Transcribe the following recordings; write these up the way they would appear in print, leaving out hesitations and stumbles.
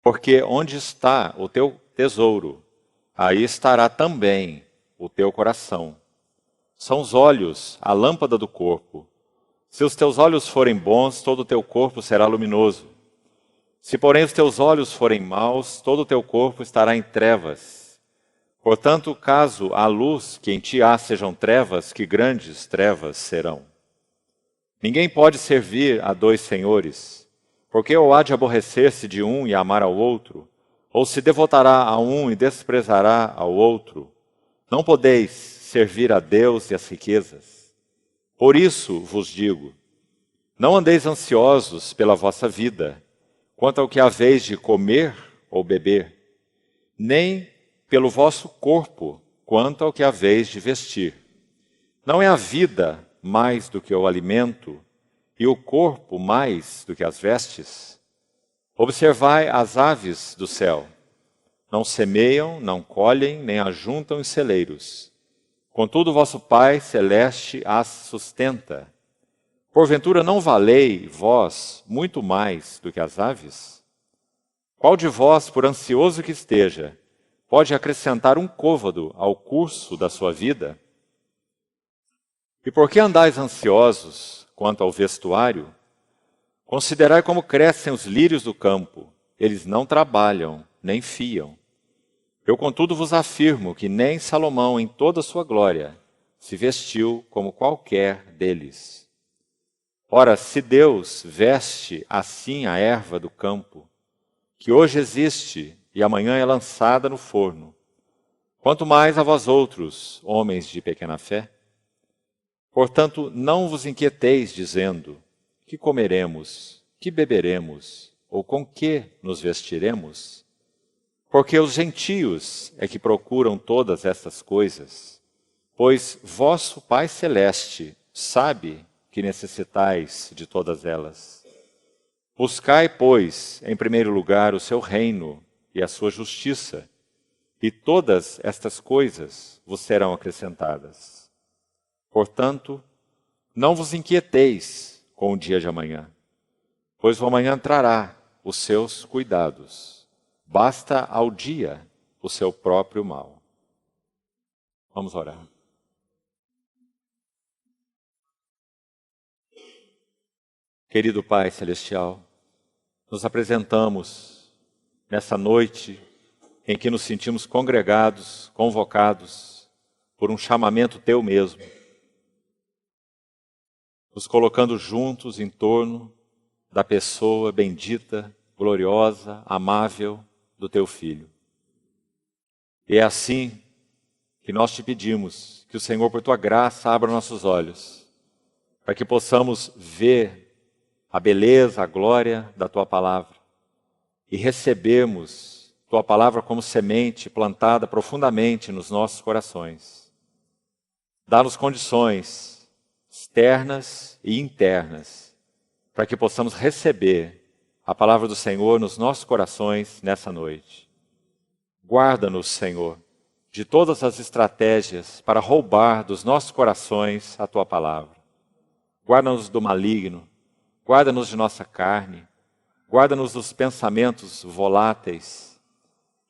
Porque onde está o teu tesouro, aí estará também o teu coração. São os olhos a lâmpada do corpo. Se os teus olhos forem bons, todo o teu corpo será luminoso. Se, porém, os teus olhos forem maus, todo o teu corpo estará em trevas. Portanto, caso a luz que em ti há sejam trevas, que grandes trevas serão. Ninguém pode servir a dois senhores, porque ou há de aborrecer-se de um e amar ao outro, ou se devotará a um e desprezará ao outro. Não podeis servir a Deus e às riquezas. Por isso vos digo, não andeis ansiosos pela vossa vida, quanto ao que haveis de comer ou beber, nem pelo vosso corpo, quanto ao que haveis de vestir. Não é a vida mais do que o alimento, e o corpo mais do que as vestes? Observai as aves do céu. Não semeiam, não colhem, nem ajuntam em celeiros. Contudo, vosso Pai celeste as sustenta. Porventura não valei vós muito mais do que as aves? Qual de vós, por ansioso que esteja, pode acrescentar um côvado ao curso da sua vida? E por que andais ansiosos quanto ao vestuário? Considerai como crescem os lírios do campo. Eles não trabalham, nem fiam. Eu, contudo, vos afirmo que nem Salomão, em toda a sua glória, se vestiu como qualquer deles. Ora, se Deus veste assim a erva do campo, que hoje existe e amanhã é lançada no forno, quanto mais a vós outros, homens de pequena fé? Portanto, não vos inquieteis dizendo, que comeremos, que beberemos, ou com que nos vestiremos? Porque os gentios é que procuram todas estas coisas, pois vosso Pai Celeste sabe que necessitais de todas elas. Buscai, pois, em primeiro lugar o seu reino e a sua justiça, e todas estas coisas vos serão acrescentadas. Portanto, não vos inquieteis com o dia de amanhã, pois o amanhã trará os seus cuidados. Basta ao dia o seu próprio mal. Vamos orar. Querido Pai Celestial, nos apresentamos nessa noite em que nos sentimos congregados, convocados por um chamamento Teu mesmo, nos colocando juntos em torno da pessoa bendita, gloriosa, amável do Teu Filho. E é assim que nós te pedimos que o Senhor, por Tua graça, abra nossos olhos, para que possamos ver a beleza, a glória da Tua Palavra e recebermos Tua Palavra como semente plantada profundamente nos nossos corações. Dá-nos condições externas e internas para que possamos receber a Palavra do Senhor nos nossos corações nessa noite. Guarda-nos, Senhor, de todas as estratégias para roubar dos nossos corações a Tua Palavra. Guarda-nos do maligno, guarda-nos de nossa carne, guarda-nos dos pensamentos voláteis.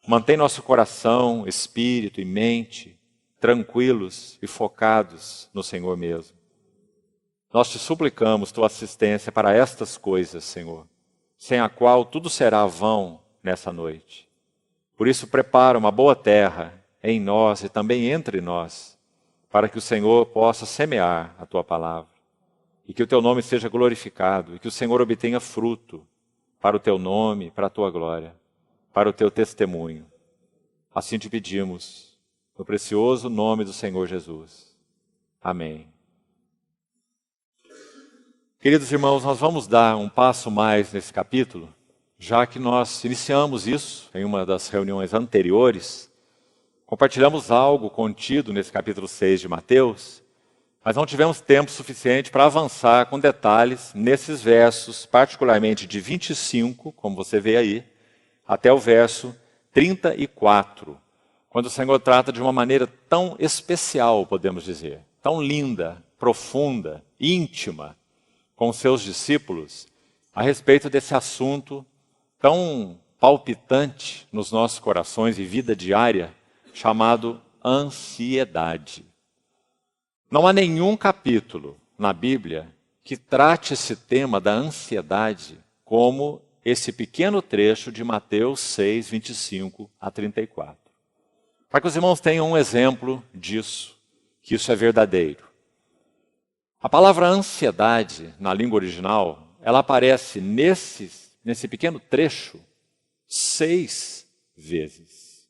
Mantém nosso coração, espírito e mente tranquilos e focados no Senhor mesmo. Nós te suplicamos Tua assistência para estas coisas, Senhor, sem a qual tudo será vão nessa noite. Por isso, prepara uma boa terra em nós e também entre nós, para que o Senhor possa semear a Tua palavra. E que o Teu nome seja glorificado, e que o Senhor obtenha fruto para o Teu nome, para a Tua glória, para o Teu testemunho. Assim te pedimos, no precioso nome do Senhor Jesus. Amém. Queridos irmãos, nós vamos dar um passo mais nesse capítulo, já que nós iniciamos isso em uma das reuniões anteriores. Compartilhamos algo contido nesse capítulo 6 de Mateus, mas não tivemos tempo suficiente para avançar com detalhes nesses versos, particularmente de 25, como você vê aí, até o verso 34, quando o Senhor trata de uma maneira tão especial, podemos dizer, tão linda, profunda, íntima, com os seus discípulos, a respeito desse assunto tão palpitante nos nossos corações e vida diária chamado ansiedade. Não há nenhum capítulo na Bíblia que trate esse tema da ansiedade como esse pequeno trecho de Mateus 6, 25 a 34. Para que os irmãos tenham um exemplo disso, que isso é verdadeiro. A palavra ansiedade, na língua original, ela aparece nesse pequeno trecho 6 vezes.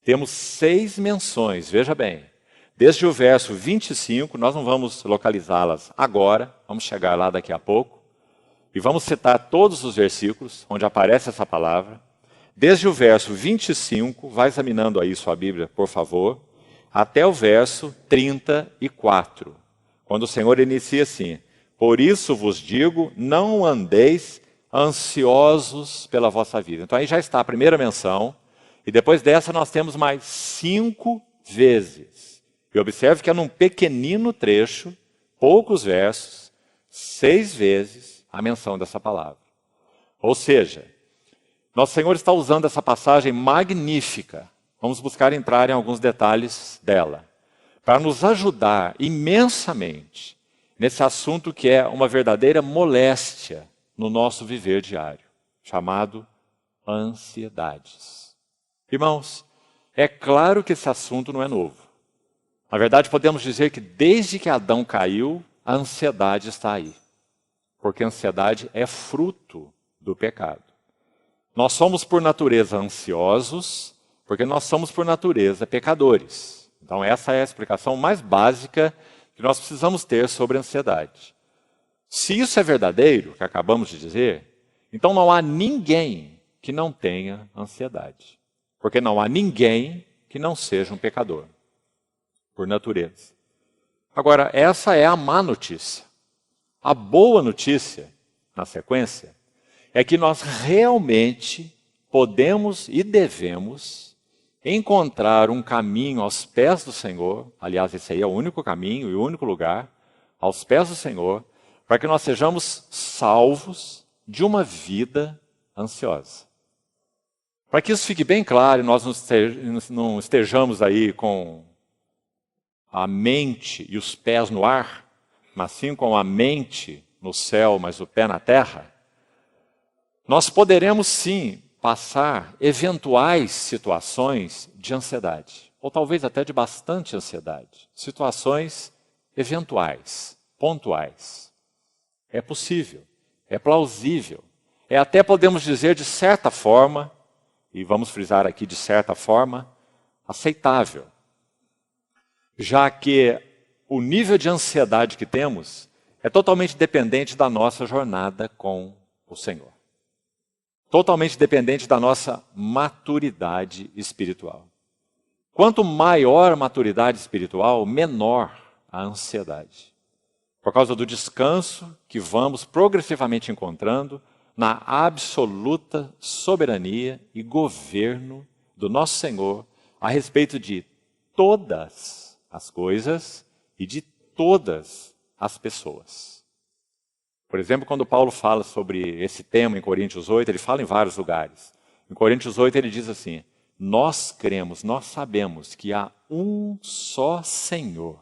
Temos 6 menções, veja bem. Desde o verso 25, nós não vamos localizá-las agora, vamos chegar lá daqui a pouco. E vamos citar todos os versículos onde aparece essa palavra. Desde o verso 25, vai examinando aí sua Bíblia, por favor, até o verso 34. Quando o Senhor inicia assim: por isso vos digo, não andeis ansiosos pela vossa vida. Então aí já está a primeira menção, e depois dessa nós temos mais 5 vezes. E observe que é num pequenino trecho, poucos versos, 6 vezes a menção dessa palavra. Ou seja, nosso Senhor está usando essa passagem magnífica, vamos buscar entrar em alguns detalhes dela, para nos ajudar imensamente nesse assunto que é uma verdadeira moléstia no nosso viver diário, chamado ansiedades. Irmãos, é claro que esse assunto não é novo. Na verdade, podemos dizer que desde que Adão caiu, a ansiedade está aí. Porque a ansiedade é fruto do pecado. Nós somos por natureza ansiosos, porque nós somos por natureza pecadores. Então essa é a explicação mais básica que nós precisamos ter sobre a ansiedade. Se isso é verdadeiro, que acabamos de dizer, então não há ninguém que não tenha ansiedade. Porque não há ninguém que não seja um pecador, por natureza. Agora, essa é a má notícia. A boa notícia, na sequência, é que nós realmente podemos e devemos encontrar um caminho aos pés do Senhor. Aliás, esse aí é o único caminho e o único lugar, aos pés do Senhor, para que nós sejamos salvos de uma vida ansiosa. Para que isso fique bem claro e nós não estejamos aí com a mente e os pés no ar, mas sim com a mente no céu, mas o pé na terra, nós poderemos sim passar eventuais situações de ansiedade, ou talvez até de bastante ansiedade. Situações eventuais, pontuais. É possível, é plausível, é até podemos dizer de certa forma, e vamos frisar aqui de certa forma, aceitável. Já que o nível de ansiedade que temos é totalmente dependente da nossa jornada com o Senhor. Totalmente dependente da nossa maturidade espiritual. Quanto maior a maturidade espiritual, menor a ansiedade. Por causa do descanso que vamos progressivamente encontrando na absoluta soberania e governo do nosso Senhor a respeito de todas as coisas e de todas as pessoas. Por exemplo, quando Paulo fala sobre esse tema em Coríntios 8, ele fala em vários lugares. Em Coríntios 8 ele diz assim: nós cremos, nós sabemos que há um só Senhor,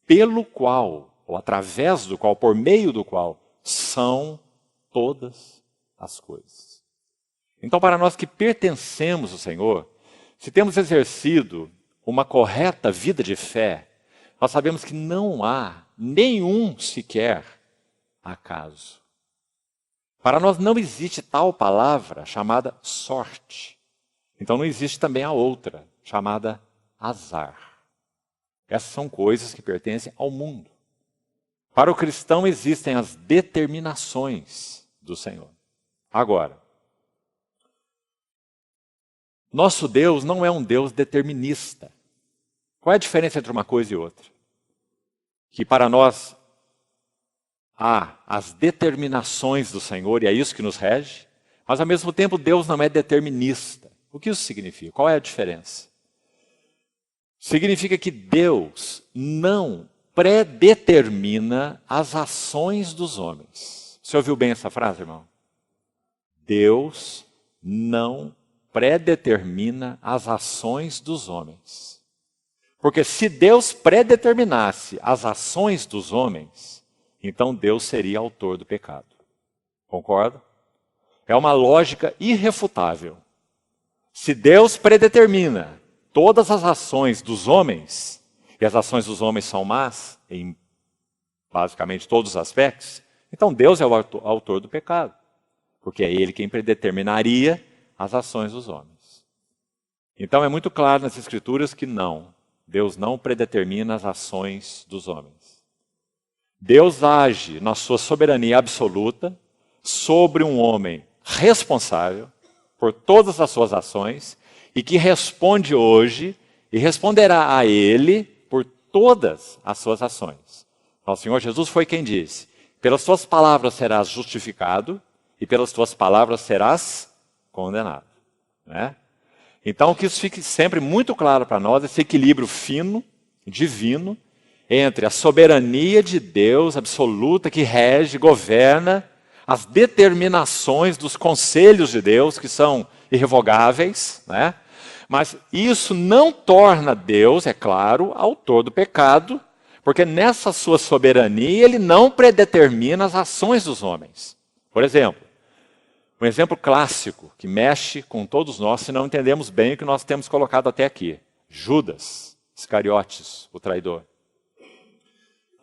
pelo qual, ou através do qual, por meio do qual, são todas as coisas. Então, para nós que pertencemos ao Senhor, se temos exercido uma correta vida de fé, nós sabemos que não há nenhum sequer acaso. Para nós não existe tal palavra chamada sorte. Então não existe também a outra, chamada azar. Essas são coisas que pertencem ao mundo. Para o cristão existem as determinações do Senhor. Agora, nosso Deus não é um Deus determinista. Qual é a diferença entre uma coisa e outra? Que para nós há as determinações do Senhor, e é isso que nos rege, mas ao mesmo tempo Deus não é determinista. O que isso significa? Qual é a diferença? Significa que Deus não predetermina as ações dos homens. Você ouviu bem essa frase, irmão? Deus não predetermina as ações dos homens. Porque se Deus predeterminasse as ações dos homens, então Deus seria autor do pecado. Concorda? É uma lógica irrefutável. Se Deus predetermina todas as ações dos homens, e as ações dos homens são más, em basicamente todos os aspectos, então Deus é o autor do pecado. Porque é Ele quem predeterminaria as ações dos homens. Então é muito claro nas Escrituras que não, Deus não predetermina as ações dos homens. Deus age na sua soberania absoluta sobre um homem responsável por todas as suas ações e que responde hoje e responderá a Ele por todas as suas ações. O Senhor Jesus foi quem disse: pelas tuas palavras serás justificado e pelas tuas palavras serás condenado. Né? Então, que isso fique sempre muito claro para nós, esse equilíbrio fino, divino, entre a soberania de Deus absoluta que rege, governa, as determinações dos conselhos de Deus, que são irrevogáveis, né? Mas isso não torna Deus, é claro, autor do pecado, porque nessa sua soberania ele não predetermina as ações dos homens. Por exemplo, um exemplo clássico que mexe com todos nós se não entendemos bem o que nós temos colocado até aqui. Judas Iscariotes, o traidor.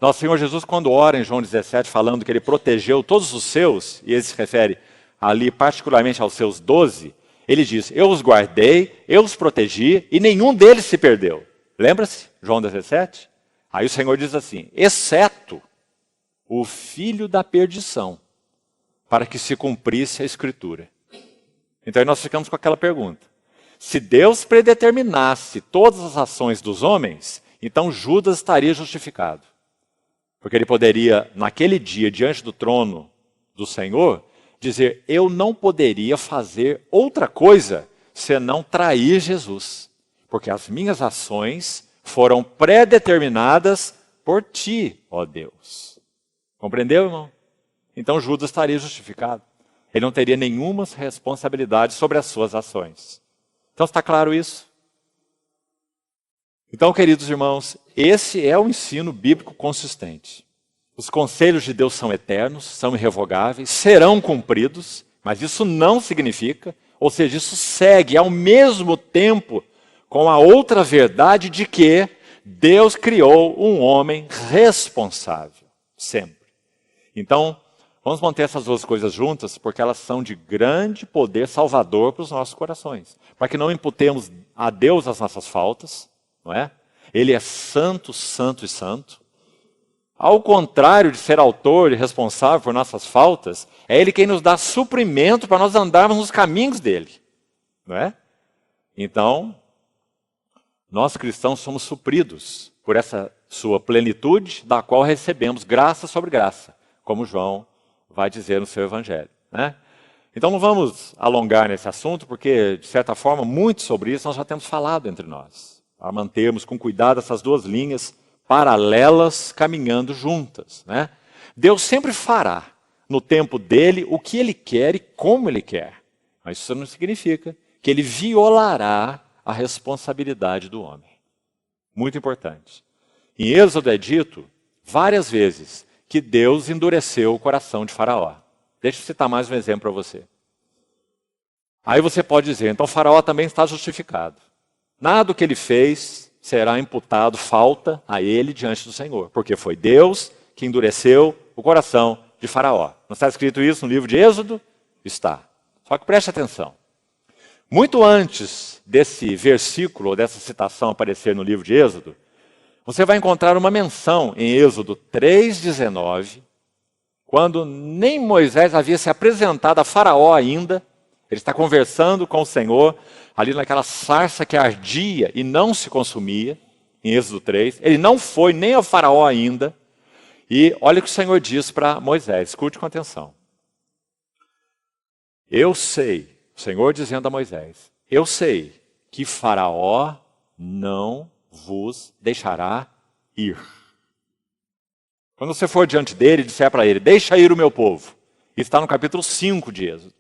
Nosso Senhor Jesus, quando ora em João 17, falando que ele protegeu todos os seus, e ele se refere ali particularmente aos seus 12, ele diz: eu os guardei, eu os protegi, e nenhum deles se perdeu. Lembra-se? João 17? Aí o Senhor diz assim: exceto o filho da perdição, para que se cumprisse a Escritura. Então aí nós ficamos com aquela pergunta. Se Deus predeterminasse todas as ações dos homens, então Judas estaria justificado. Porque ele poderia, naquele dia, diante do trono do Senhor, dizer: eu não poderia fazer outra coisa senão trair Jesus. Porque as minhas ações foram predeterminadas por ti, ó Deus. Compreendeu, irmão? Então Judas estaria justificado. Ele não teria nenhuma responsabilidade sobre as suas ações. Então está claro isso? Então, queridos irmãos, esse é o ensino bíblico consistente. Os conselhos de Deus são eternos, são irrevogáveis, serão cumpridos, mas isso não significa, ou seja, isso segue ao mesmo tempo com a outra verdade de que Deus criou um homem responsável, sempre. Então, vamos manter essas duas coisas juntas, porque elas são de grande poder salvador para os nossos corações. Para que não imputemos a Deus as nossas faltas, não é? Ele é santo, santo e santo. Ao contrário de ser autor e responsável por nossas faltas, é Ele quem nos dá suprimento para nós andarmos nos caminhos dele. Não é? Então, nós cristãos somos supridos por essa sua plenitude, da qual recebemos graça sobre graça, como João vai dizer no seu evangelho. Né? Então não vamos alongar nesse assunto, porque, de certa forma, muito sobre isso nós já temos falado entre nós. Para mantermos com cuidado essas duas linhas paralelas, caminhando juntas. Né? Deus sempre fará, no tempo dele, o que ele quer e como ele quer. Mas isso não significa que ele violará a responsabilidade do homem. Muito importante. Em Êxodo é dito várias vezes que Deus endureceu o coração de Faraó. Deixa eu citar mais um exemplo para você. Aí você pode dizer: então Faraó também está justificado. Nada do que ele fez será imputado falta a ele diante do Senhor, porque foi Deus que endureceu o coração de Faraó. Não está escrito isso no livro de Êxodo? Está. Só que preste atenção. Muito antes desse versículo, ou dessa citação aparecer no livro de Êxodo, você vai encontrar uma menção em Êxodo 3,19, quando nem Moisés havia se apresentado a Faraó ainda. Ele está conversando com o Senhor, ali naquela sarça que ardia e não se consumia, em Êxodo 3. Ele não foi nem ao Faraó ainda. E olha o que o Senhor diz para Moisés, escute com atenção. Eu sei, o Senhor dizendo a Moisés, eu sei que Faraó não vos deixará ir. Quando você for diante dele e disser para ele: deixa ir o meu povo. Isso está no capítulo 5 de Êxodo.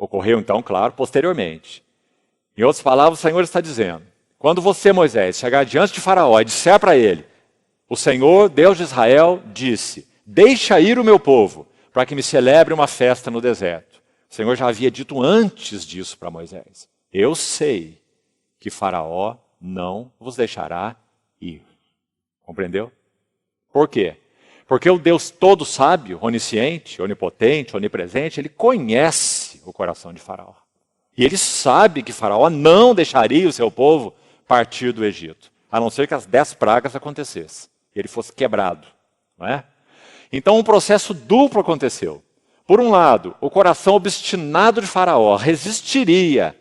Ocorreu então, claro, posteriormente. Em outras palavras, o Senhor está dizendo, quando você, Moisés, chegar diante de Faraó e disser para ele, o Senhor, Deus de Israel, disse, deixa ir o meu povo, para que me celebre uma festa no deserto. O Senhor já havia dito antes disso para Moisés. Eu sei que Faraó não vos deixará ir. Compreendeu? Por quê? Porque o Deus todo sábio, onisciente, onipotente, onipresente, ele conhece o coração de Faraó. E ele sabe que Faraó não deixaria o seu povo partir do Egito, a não ser que as 10 pragas acontecessem e ele fosse quebrado, não é? Então um processo duplo aconteceu. Por um lado, o coração obstinado de Faraó resistiria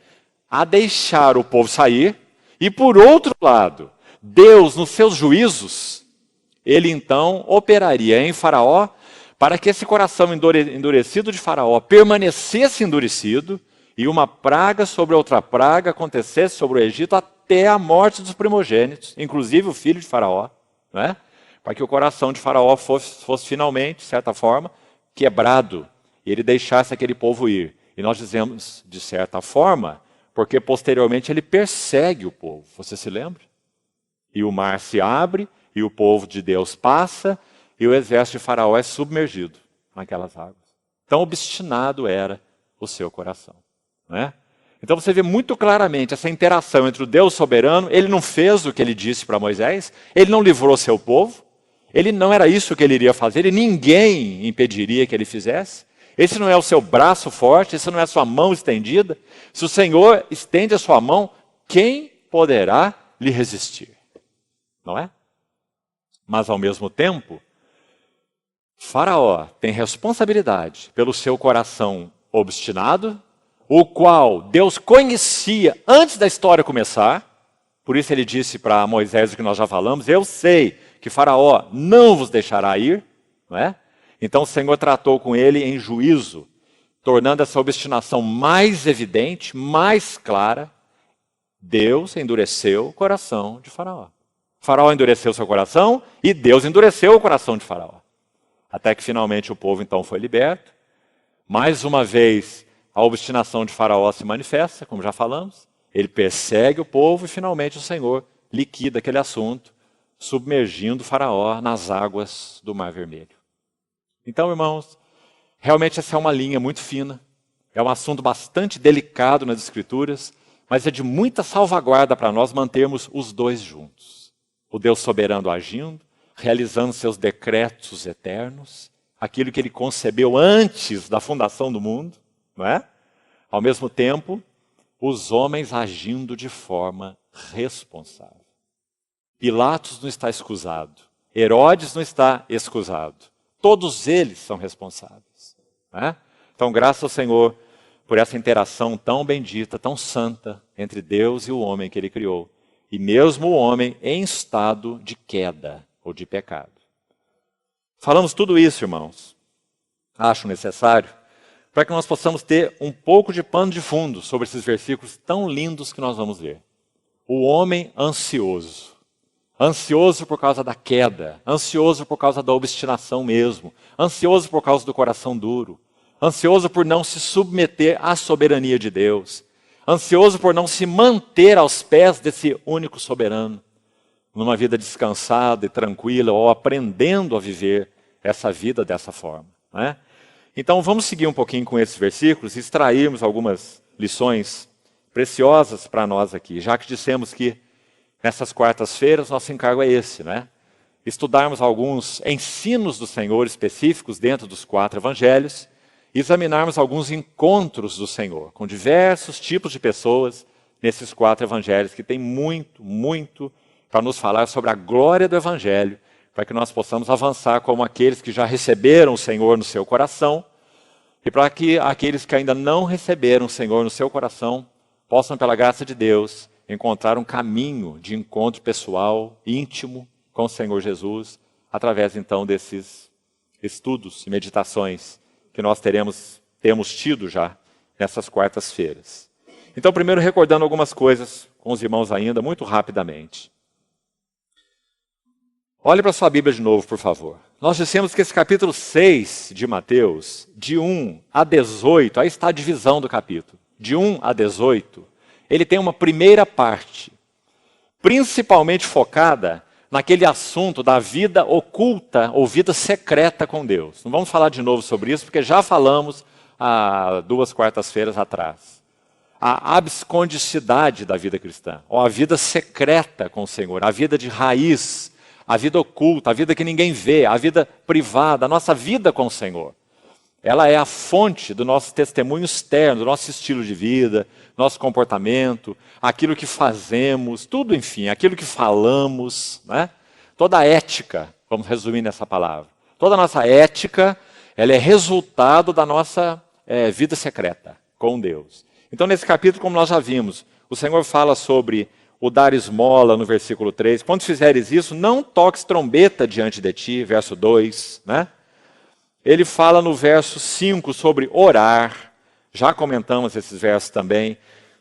a deixar o povo sair, e por outro lado, Deus, nos seus juízos, ele então operaria em Faraó para que esse coração endurecido de Faraó permanecesse endurecido e uma praga sobre outra praga acontecesse sobre o Egito até a morte dos primogênitos, inclusive o filho de Faraó, não é? Para que o coração de Faraó fosse finalmente, de certa forma, quebrado e ele deixasse aquele povo ir. E nós dizemos, de certa forma, porque posteriormente ele persegue o povo. Você se lembra? E o mar se abre, e o povo de Deus passa, e o exército de Faraó é submergido naquelas águas. Tão obstinado era o seu coração. Não é? Então você vê muito claramente essa interação entre o Deus soberano. Ele não fez o que ele disse para Moisés, ele não livrou seu povo, ele não era isso que ele iria fazer, e ninguém impediria que ele fizesse. Esse não é o seu braço forte, esse não é a sua mão estendida. Se o Senhor estende a sua mão, quem poderá lhe resistir? Não é? Mas ao mesmo tempo, Faraó tem responsabilidade pelo seu coração obstinado, o qual Deus conhecia antes da história começar. Por isso ele disse para Moisés o que nós já falamos, eu sei que Faraó não vos deixará ir, não é? Então o Senhor tratou com ele em juízo, tornando essa obstinação mais evidente, mais clara. Deus endureceu o coração de Faraó. Faraó endureceu seu coração e Deus endureceu o coração de Faraó. Até que finalmente o povo então foi liberto. Mais uma vez a obstinação de Faraó se manifesta, como já falamos. Ele persegue o povo e finalmente o Senhor liquida aquele assunto, submergindo Faraó nas águas do Mar Vermelho. Então, irmãos, realmente essa é uma linha muito fina. É um assunto bastante delicado nas Escrituras, mas é de muita salvaguarda para nós mantermos os dois juntos. O Deus soberano agindo, realizando seus decretos eternos, aquilo que ele concebeu antes da fundação do mundo, não é? Ao mesmo tempo, os homens agindo de forma responsável. Pilatos não está escusado, Herodes não está escusado. Todos eles são responsáveis. Não é? Então, graças ao Senhor por essa interação tão bendita, tão santa entre Deus e o homem que ele criou. E mesmo o homem em estado de queda ou de pecado. Falamos tudo isso, irmãos, acho necessário, para que nós possamos ter um pouco de pano de fundo sobre esses versículos tão lindos que nós vamos ler. O homem ansioso. Ansioso por causa da queda, ansioso por causa da obstinação mesmo, ansioso por causa do coração duro, ansioso por não se submeter à soberania de Deus, ansioso por não se manter aos pés desse único soberano, numa vida descansada e tranquila, ou aprendendo a viver essa vida dessa forma. Né? Então vamos seguir um pouquinho com esses versículos e extrairmos algumas lições preciosas para nós aqui, já que dissemos que nessas quartas-feiras, nosso encargo é esse, né? Estudarmos alguns ensinos do Senhor específicos dentro dos 4 evangelhos, e examinarmos alguns encontros do Senhor com diversos tipos de pessoas nesses 4 evangelhos, que tem muito, muito para nos falar sobre a glória do evangelho, para que nós possamos avançar como aqueles que já receberam o Senhor no seu coração, e para que aqueles que ainda não receberam o Senhor no seu coração, possam, pela graça de Deus, encontrar um caminho de encontro pessoal, íntimo com o Senhor Jesus, através então desses estudos e meditações que nós temos tido já nessas quartas-feiras. Então, primeiro recordando algumas coisas com os irmãos ainda, muito rapidamente. Olhe para sua Bíblia de novo, por favor. Nós dissemos que esse capítulo 6 de Mateus, de 1 a 18, aí está a divisão do capítulo. De 1 a 18, ele tem uma primeira parte, principalmente focada naquele assunto da vida oculta ou vida secreta com Deus. Não vamos falar de novo sobre isso, porque já falamos há 2 quartas-feiras atrás. A abscondicidade da vida cristã, ou a vida secreta com o Senhor, a vida de raiz, a vida oculta, a vida que ninguém vê, a vida privada, a nossa vida com o Senhor. Ela é a fonte do nosso testemunho externo, do nosso estilo de vida, nosso comportamento, aquilo que fazemos, tudo, enfim, aquilo que falamos, né? Toda a ética, vamos resumir nessa palavra. Toda a nossa ética, ela é resultado da nossa vida secreta com Deus. Então, nesse capítulo, como nós já vimos, o Senhor fala sobre o dar esmola no versículo 3. Quando fizeres isso, não toques trombeta diante de ti, verso 2, né? Ele fala no verso 5 sobre orar, já comentamos esses versos também,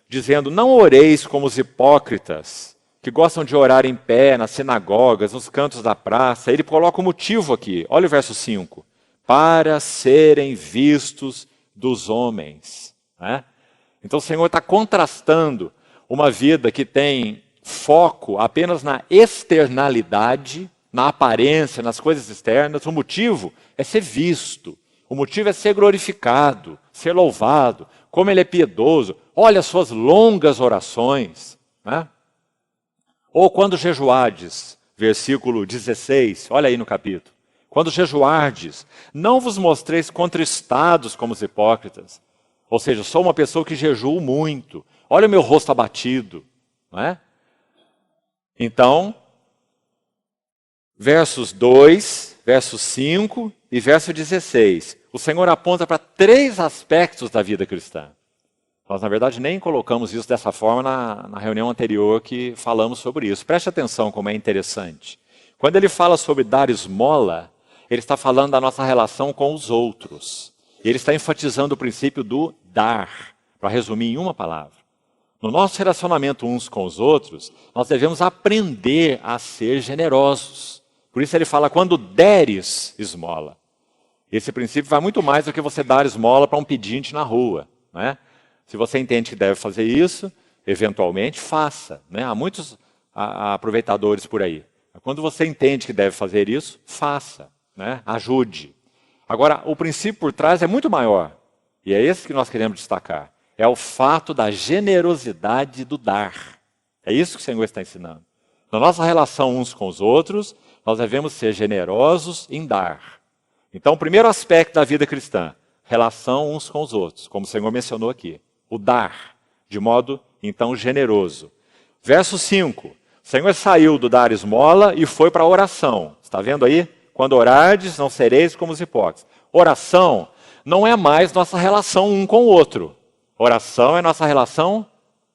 dizendo, não oreis como os hipócritas, que gostam de orar em pé, nas sinagogas, nos cantos da praça. Ele coloca o motivo aqui, olha o verso 5, para serem vistos dos homens. Né? Então o Senhor está contrastando uma vida que tem foco apenas na externalidade, na aparência, nas coisas externas. O motivo é ser visto, o motivo é ser glorificado, ser louvado, como ele é piedoso. Olha as suas longas orações. Né? Ou quando jejuardes, versículo 16, olha aí no capítulo. Quando jejuardes, não vos mostreis contristados como os hipócritas. Ou seja, sou uma pessoa que jejuo muito. Olha o meu rosto abatido. Não é? Então, versos 2, verso 5 e verso 16. O Senhor aponta para 3 aspectos da vida cristã. Nós, na verdade, nem colocamos isso dessa forma na reunião anterior que falamos sobre isso. Preste atenção como é interessante. Quando ele fala sobre dar esmola, ele está falando da nossa relação com os outros. Ele está enfatizando o princípio do dar, para resumir em uma palavra. No nosso relacionamento uns com os outros, nós devemos aprender a ser generosos. Por isso ele fala, quando deres esmola. Esse princípio vai muito mais do que você dar esmola para um pedinte na rua. Né? Se você entende que deve fazer isso, eventualmente faça. Né? Há muitos aproveitadores por aí. Quando você entende que deve fazer isso, faça. Né? Ajude. Agora, o princípio por trás é muito maior. E é esse que nós queremos destacar. É o fato da generosidade do dar. É isso que o Senhor está ensinando. Na nossa relação uns com os outros, nós devemos ser generosos em dar. Então, o primeiro aspecto da vida cristã, relação uns com os outros, como o Senhor mencionou aqui. O dar, de modo, então, generoso. Verso 5. O Senhor saiu do dar esmola e foi para a oração. Está vendo aí? Quando orardes, não sereis como os hipócritas. Oração não é mais nossa relação um com o outro. Oração é nossa relação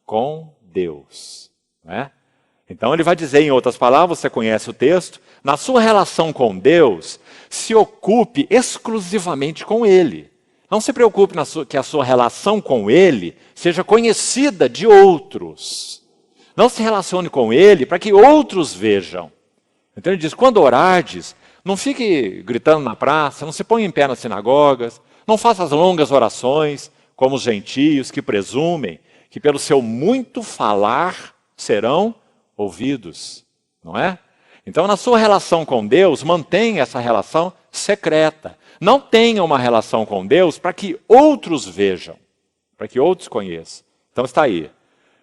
com Deus. Né? Então ele vai dizer em outras palavras, você conhece o texto, na sua relação com Deus, se ocupe exclusivamente com Ele. Não se preocupe que a sua relação com Ele seja conhecida de outros. Não se relacione com Ele para que outros vejam. Então ele diz, quando orardes, não fique gritando na praça, não se ponha em pé nas sinagogas, não faça as longas orações, como os gentios que presumem que pelo seu muito falar serão ouvidos, não é? Então, na sua relação com Deus, mantenha essa relação secreta. Não tenha uma relação com Deus para que outros vejam, para que outros conheçam. Então está aí.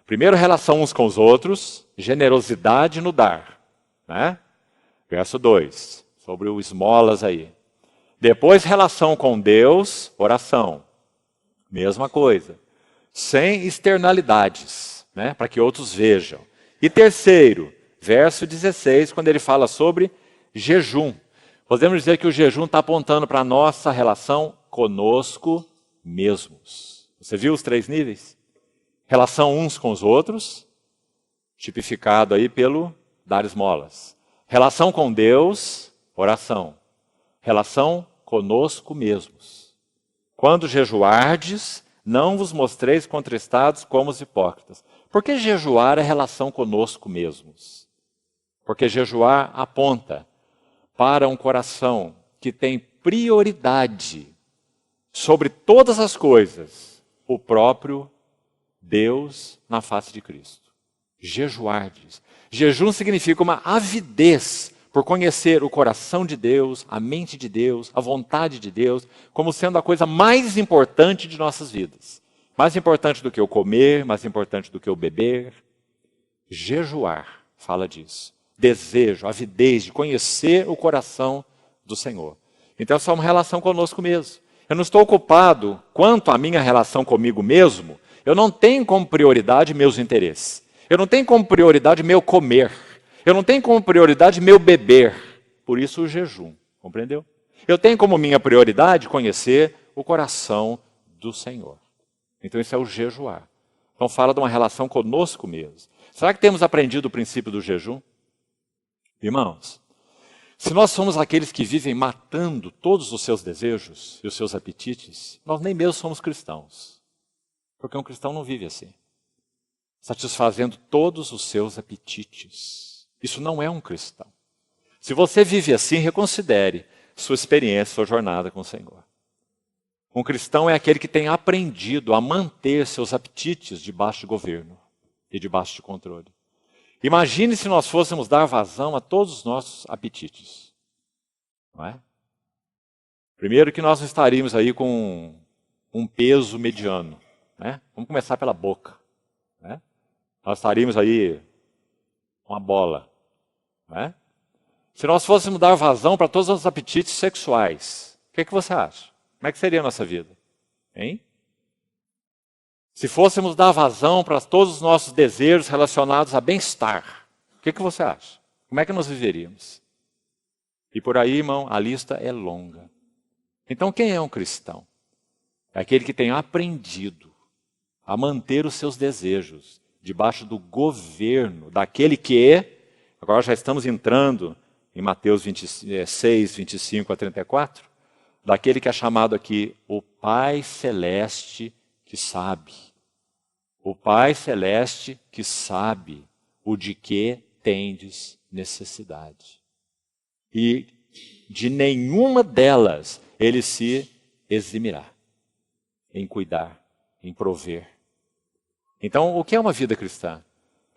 Primeiro, relação uns com os outros, generosidade no dar. Né? Verso 2, sobre o esmolas aí. Depois, relação com Deus, oração. Mesma coisa. Sem externalidades, né? Para que outros vejam. E terceiro, verso 16, quando ele fala sobre jejum. Podemos dizer que o jejum está apontando para a nossa relação conosco mesmos. Você viu os 3 níveis? Relação uns com os outros, tipificado aí pelo dar esmolas. Relação com Deus, oração. Relação conosco mesmos. Quando jejuardes, não vos mostreis contristados como os hipócritas. Por que jejuar é relação conosco mesmos? Porque jejuar aponta para um coração que tem prioridade sobre todas as coisas, o próprio Deus na face de Cristo. Jejuar, diz. Jejum significa uma avidez por conhecer o coração de Deus, a mente de Deus, a vontade de Deus, como sendo a coisa mais importante de nossas vidas. Mais importante do que o comer, mais importante do que o beber. Jejuar fala disso. Desejo, avidez de conhecer o coração do Senhor. Então essa é uma relação conosco mesmo. Eu não estou ocupado quanto à minha relação comigo mesmo, eu não tenho como prioridade meus interesses. Eu não tenho como prioridade meu comer. Eu não tenho como prioridade meu beber. Por isso o jejum, compreendeu? Eu tenho como minha prioridade conhecer o coração do Senhor. Então isso é o jejuar. Então fala de uma relação conosco mesmo. Será que temos aprendido o princípio do jejum? Irmãos, se nós somos aqueles que vivem matando todos os seus desejos e os seus apetites, nós nem mesmo somos cristãos. Porque um cristão não vive assim, satisfazendo todos os seus apetites. Isso não é um cristão. Se você vive assim, reconsidere sua experiência, sua jornada com o Senhor. Um cristão é aquele que tem aprendido a manter seus apetites debaixo de governo e debaixo de controle. Imagine se nós fôssemos dar vazão a todos os nossos apetites. Não é? Primeiro que nós não estaríamos aí com um peso mediano. Né? Vamos começar pela boca. Né? Nós estaríamos aí uma bola. Né? Se nós fôssemos dar vazão para todos os apetites sexuais, o que você acha? Como é que seria a nossa vida? Hein? Se fôssemos dar vazão para todos os nossos desejos relacionados a bem-estar, o que você acha? Como é que nós viveríamos? E por aí, irmão, a lista é longa. Então, quem é um cristão? É aquele que tem aprendido a manter os seus desejos debaixo do governo daquele que, agora já estamos entrando em Mateus 26, 25 a 34, daquele que é chamado aqui o Pai Celeste que sabe. O Pai Celeste que sabe o de que tendes necessidade. E de nenhuma delas ele se eximirá em cuidar, em prover. Então, o que é uma vida cristã?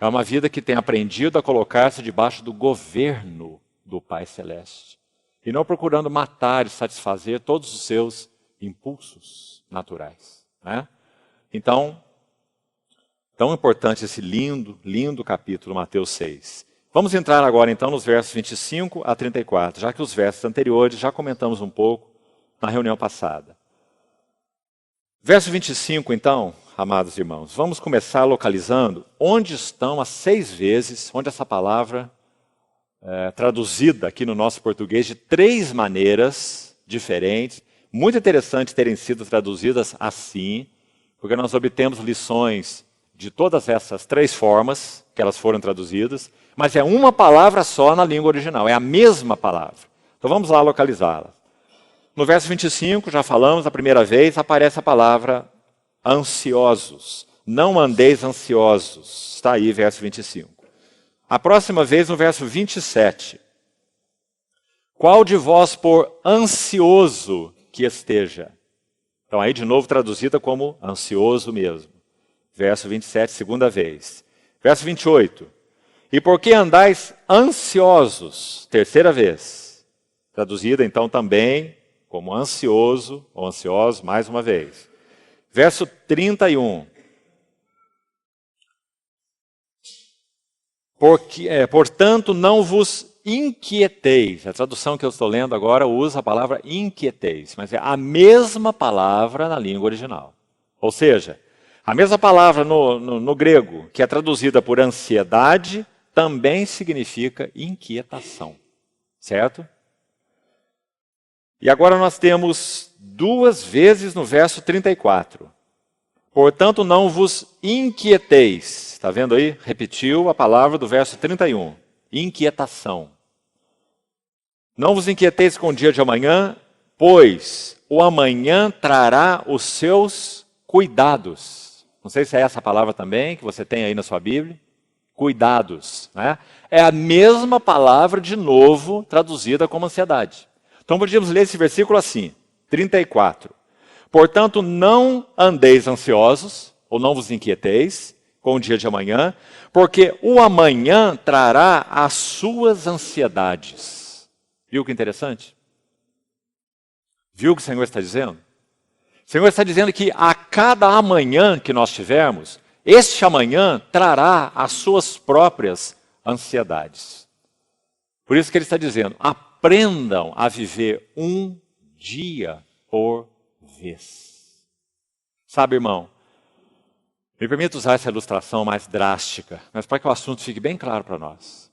É uma vida que tem aprendido a colocar-se debaixo do governo do Pai Celeste. E não procurando matar e satisfazer todos os seus impulsos naturais. Né? Então, tão importante esse lindo, lindo capítulo, Mateus 6. Vamos entrar agora então nos versos 25 a 34, já que os versos anteriores já comentamos um pouco na reunião passada. Verso 25 então, amados irmãos, vamos começar localizando onde estão as 6 vezes, onde essa palavra traduzida aqui no nosso português de 3 maneiras diferentes, muito interessante terem sido traduzidas assim, porque nós obtemos lições de todas essas 3 formas que elas foram traduzidas, mas é uma palavra só na língua original, é a mesma palavra. Então vamos lá localizá-la. No verso 25, já falamos, a primeira vez, aparece a palavra ansiosos. Não andeis ansiosos. Está aí, verso 25. A próxima vez, no verso 27. Qual de vós por ansioso que esteja? Então aí de novo traduzida como ansioso mesmo. Verso 27, segunda vez. Verso 28. E por que andais ansiosos? Terceira vez. Traduzida então também como ansioso ou ansiosos, mais uma vez. Verso 31. Portanto, não vos inquieteis. A tradução que eu estou lendo agora usa a palavra inquieteis, mas é a mesma palavra na língua original. Ou seja, a mesma palavra no grego, que é traduzida por ansiedade, também significa inquietação. Certo? E agora nós temos 2 vezes no verso 34. Portanto, não vos inquieteis. Está vendo aí? Repetiu a palavra do verso 31. Inquietação. Não vos inquieteis com o dia de amanhã, pois o amanhã trará os seus cuidados. Não sei se é essa palavra também que você tem aí na sua Bíblia. cuidados. Né? É a mesma palavra, de novo, traduzida como ansiedade. Então podíamos ler esse versículo assim, 34. Portanto, não andeis ansiosos, ou não vos inquieteis com o dia de amanhã, porque o amanhã trará as suas ansiedades. Viu que interessante? Viu o que o Senhor está dizendo? O Senhor está dizendo que a cada amanhã que nós tivermos, este amanhã trará as suas próprias ansiedades. Por isso que ele está dizendo, aprendam a viver um dia por vez. Sabe, irmão, me permita usar essa ilustração mais drástica, mas para que o assunto fique bem claro para nós.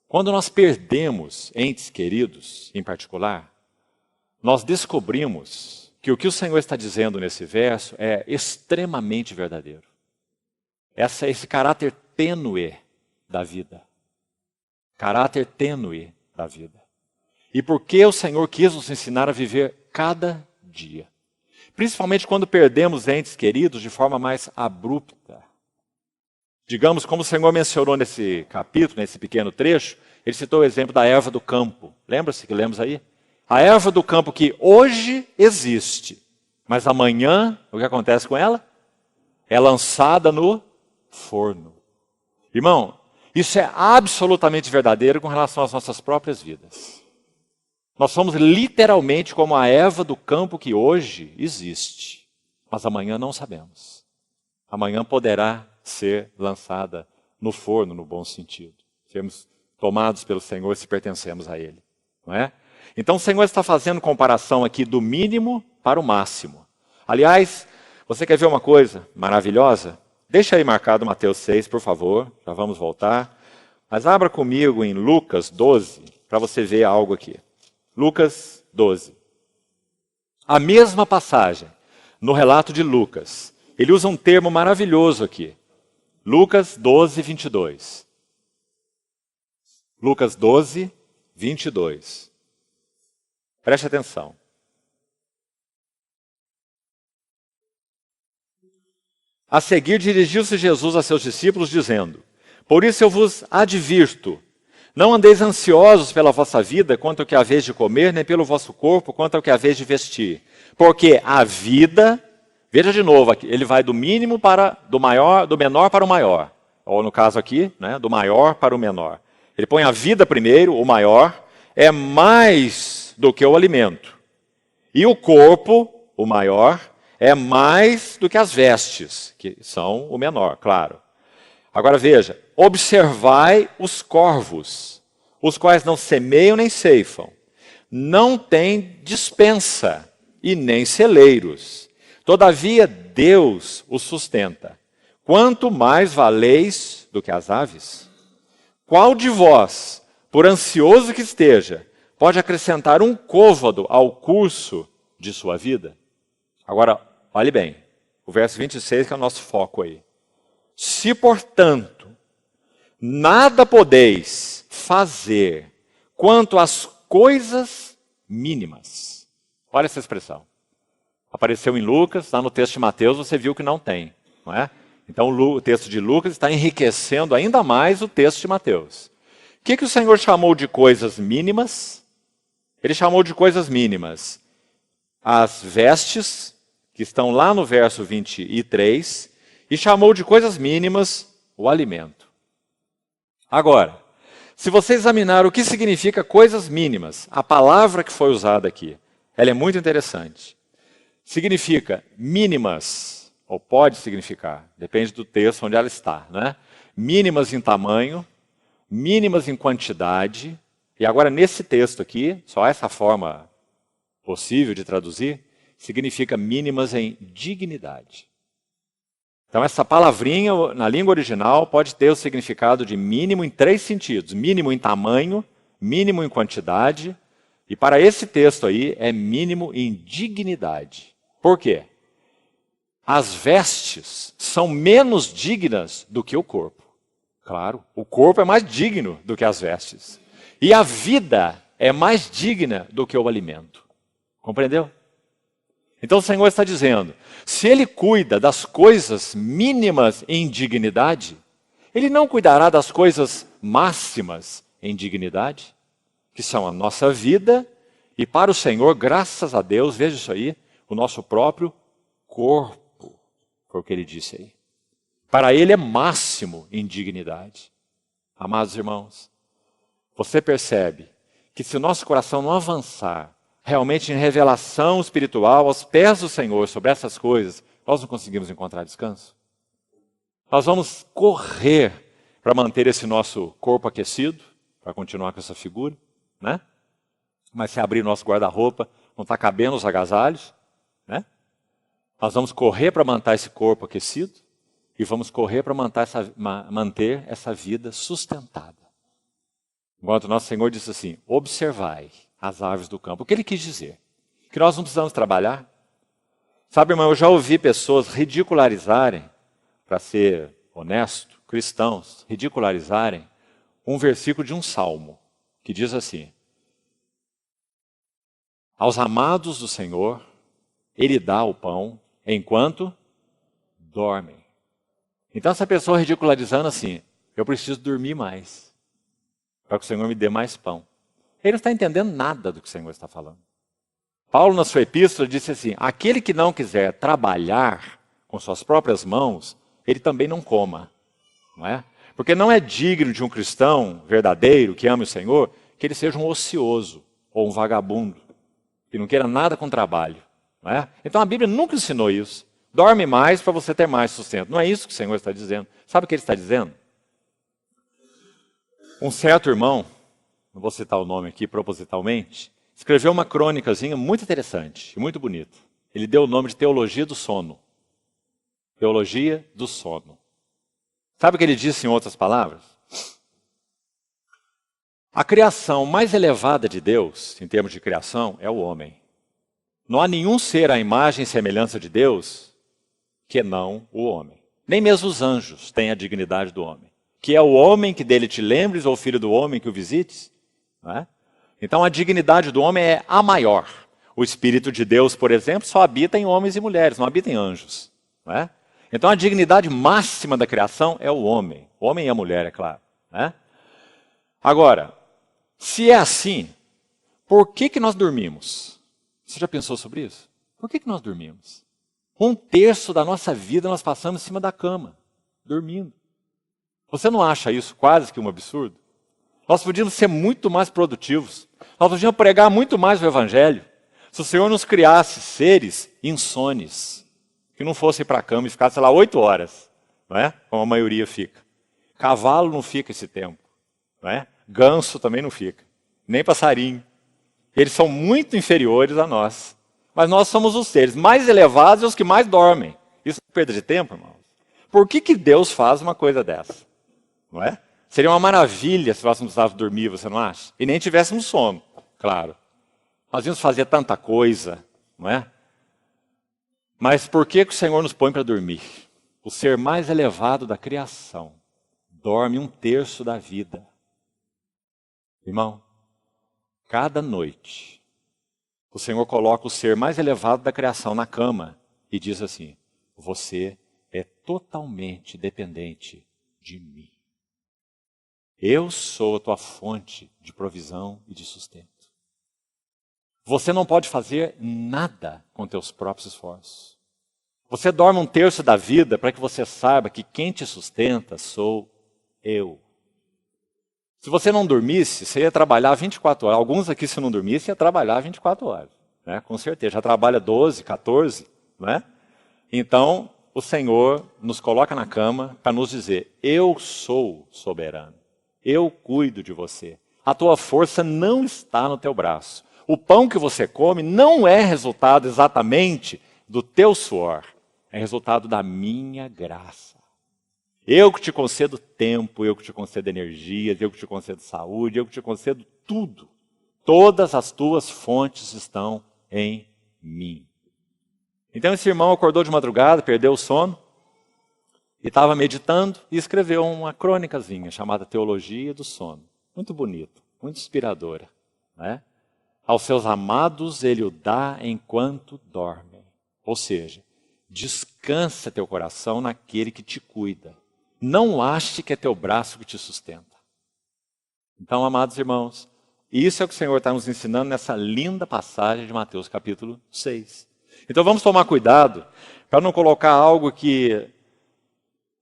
Quando nós perdemos entes queridos, em particular, nós descobrimos que o Senhor está dizendo nesse verso é extremamente verdadeiro. Esse caráter tênue da vida. Caráter tênue da vida. E por que o Senhor quis nos ensinar a viver cada dia? Principalmente quando perdemos entes queridos de forma mais abrupta. Digamos, como o Senhor mencionou nesse capítulo, nesse pequeno trecho, ele citou o exemplo da erva do campo. Lembra-se que lemos aí? A erva do campo que hoje existe, mas amanhã, o que acontece com ela? É lançada no forno. Irmão, isso é absolutamente verdadeiro com relação às nossas próprias vidas. Nós somos literalmente como a erva do campo que hoje existe, mas amanhã não sabemos. Amanhã poderá ser lançada no forno, no bom sentido. Sermos tomados pelo Senhor se pertencemos a Ele, não é? Então o Senhor está fazendo comparação aqui do mínimo para o máximo. Aliás, você quer ver uma coisa maravilhosa? Deixa aí marcado Mateus 6, por favor, já vamos voltar. Mas abra comigo em Lucas 12, para você ver algo aqui. Lucas 12. A mesma passagem, no relato de Lucas, ele usa um termo maravilhoso aqui. Lucas 12, 22. Lucas 12, 22. Preste atenção. A seguir, dirigiu-se Jesus a seus discípulos, dizendo: Por isso eu vos advirto, não andeis ansiosos pela vossa vida, quanto ao que haveis de comer, nem pelo vosso corpo, quanto ao que haveis de vestir. Porque a vida, veja de novo, ele vai do mínimo para do maior, do menor para o maior. Ou no caso aqui, né, do maior para o menor. Ele põe a vida primeiro, o maior, é mais do que o alimento. E o corpo, o maior, é mais do que as vestes, que são o menor, claro. Agora veja, observai os corvos, os quais não semeiam nem ceifam, não têm despensa e nem celeiros. Todavia Deus os sustenta. Quanto mais valeis do que as aves? Qual de vós, por ansioso que esteja, pode acrescentar um côvado ao curso de sua vida? Agora, olhe bem, o verso 26 que é o nosso foco aí. Se, portanto, nada podeis fazer quanto às coisas mínimas. Olha essa expressão. Apareceu em Lucas, lá no texto de Mateus você viu que não tem, não é? Então o texto de Lucas está enriquecendo ainda mais o texto de Mateus. O que o Senhor chamou de coisas mínimas? Ele chamou de coisas mínimas as vestes, que estão lá no verso 23, e chamou de coisas mínimas o alimento. Agora, se você examinar o que significa coisas mínimas, a palavra que foi usada aqui, ela é muito interessante. Significa mínimas, ou pode significar, depende do texto onde ela está, né? Mínimas em tamanho, mínimas em quantidade, e agora nesse texto aqui, só essa forma possível de traduzir, significa mínimas em dignidade. Então essa palavrinha, na língua original, pode ter o significado de mínimo em 3 sentidos. Mínimo em tamanho, mínimo em quantidade, e para esse texto aí é mínimo em dignidade. Por quê? As vestes são menos dignas do que o corpo. Claro, o corpo é mais digno do que as vestes. E a vida é mais digna do que o alimento. Compreendeu? Então o Senhor está dizendo, se Ele cuida das coisas mínimas em dignidade, Ele não cuidará das coisas máximas em dignidade, que são a nossa vida, e para o Senhor, graças a Deus, veja isso aí, o nosso próprio corpo, foi o que ele disse aí. Para ele é máximo em dignidade. Amados irmãos, você percebe que se o nosso coração não avançar realmente em revelação espiritual aos pés do Senhor sobre essas coisas, nós não conseguimos encontrar descanso. Nós vamos correr para manter esse nosso corpo aquecido, para continuar com essa figura, né? Mas se abrir nosso guarda-roupa, não está cabendo os agasalhos, né? Nós vamos correr para manter esse corpo aquecido e vamos correr para manter essa vida sustentada. Enquanto nosso Senhor disse assim, observai as aves do campo. O que ele quis dizer? Que nós não precisamos trabalhar. Sabe, irmão, eu já ouvi pessoas ridicularizarem, para ser honesto, cristãos, ridicularizarem um versículo de um salmo, que diz assim, aos amados do Senhor, Ele dá o pão enquanto dormem. Então essa pessoa ridicularizando assim, eu preciso dormir mais, para que o Senhor me dê mais pão. Ele não está entendendo nada do que o Senhor está falando. Paulo, na sua epístola, disse assim, aquele que não quiser trabalhar com suas próprias mãos, ele também não coma. Não é? Porque não é digno de um cristão verdadeiro, que ame o Senhor, que ele seja um ocioso ou um vagabundo, que não queira nada com trabalho. Não é? Então a Bíblia nunca ensinou isso. Dorme mais para você ter mais sustento. Não é isso que o Senhor está dizendo. Sabe o que ele está dizendo? Um certo irmão, não vou citar o nome aqui propositalmente, escreveu uma crônicazinha muito interessante e muito bonita. Ele deu o nome de Teologia do Sono. Teologia do Sono. Sabe o que ele disse em outras palavras? A criação mais elevada de Deus, em termos de criação, é o homem. Não há nenhum ser à imagem e semelhança de Deus que não o homem. Nem mesmo os anjos têm a dignidade do homem. Que é o homem que dele te lembres, ou o filho do homem que o visites. Não é? Então a dignidade do homem é a maior. O Espírito de Deus, por exemplo, só habita em homens e mulheres, não habita em anjos. Não é? Então a dignidade máxima da criação é o homem e a mulher, é claro. Né? Agora, se é assim, por que nós dormimos? Você já pensou sobre isso? Por que nós dormimos? 1/3 da nossa vida nós passamos em cima da cama, dormindo. Você não acha isso quase que um absurdo? Nós podíamos ser muito mais produtivos. Nós podíamos pregar muito mais o Evangelho. Se o Senhor nos criasse seres insones, que não fossem para a cama e ficassem lá 8 horas, não é? Como a maioria fica. Cavalo não fica esse tempo. Não é? Ganso também não fica. Nem passarinho. Eles são muito inferiores a nós. Mas nós somos os seres mais elevados e os que mais dormem. Isso é perda de tempo, irmãos? Por que Deus faz uma coisa dessa? Não é? Seria uma maravilha se nós não precisássemos dormir, você não acha? E nem tivéssemos sono, claro. Nós íamos fazer tanta coisa, não é? Mas por que o Senhor nos põe para dormir? O ser mais elevado da criação dorme 1/3 da vida. Irmão, cada noite, o Senhor coloca o ser mais elevado da criação na cama e diz assim, você é totalmente dependente de mim. Eu sou a tua fonte de provisão e de sustento. Você não pode fazer nada com teus próprios esforços. Você dorme 1/3 da vida para que você saiba que quem te sustenta sou eu. Se você não dormisse, você ia trabalhar 24 horas. Alguns aqui, se não dormissem, ia trabalhar 24 horas. Né? Com certeza. Já trabalha 12, 14. Né? Então, o Senhor nos coloca na cama para nos dizer, eu sou soberano. Eu cuido de você. A tua força não está no teu braço. O pão que você come não é resultado exatamente do teu suor. É resultado da minha graça. Eu que te concedo tempo, eu que te concedo energias, eu que te concedo saúde, eu que te concedo tudo. Todas as tuas fontes estão em mim. Então esse irmão acordou de madrugada, perdeu o sono, e estava meditando e escreveu uma crônicazinha chamada Teologia do Sono. Muito bonita, muito inspiradora. Né? Aos seus amados ele o dá enquanto dormem. Ou seja, descansa teu coração naquele que te cuida. Não ache que é teu braço que te sustenta. Então, amados irmãos, isso é o que o Senhor está nos ensinando nessa linda passagem de Mateus capítulo 6. Então vamos tomar cuidado para não colocar algo que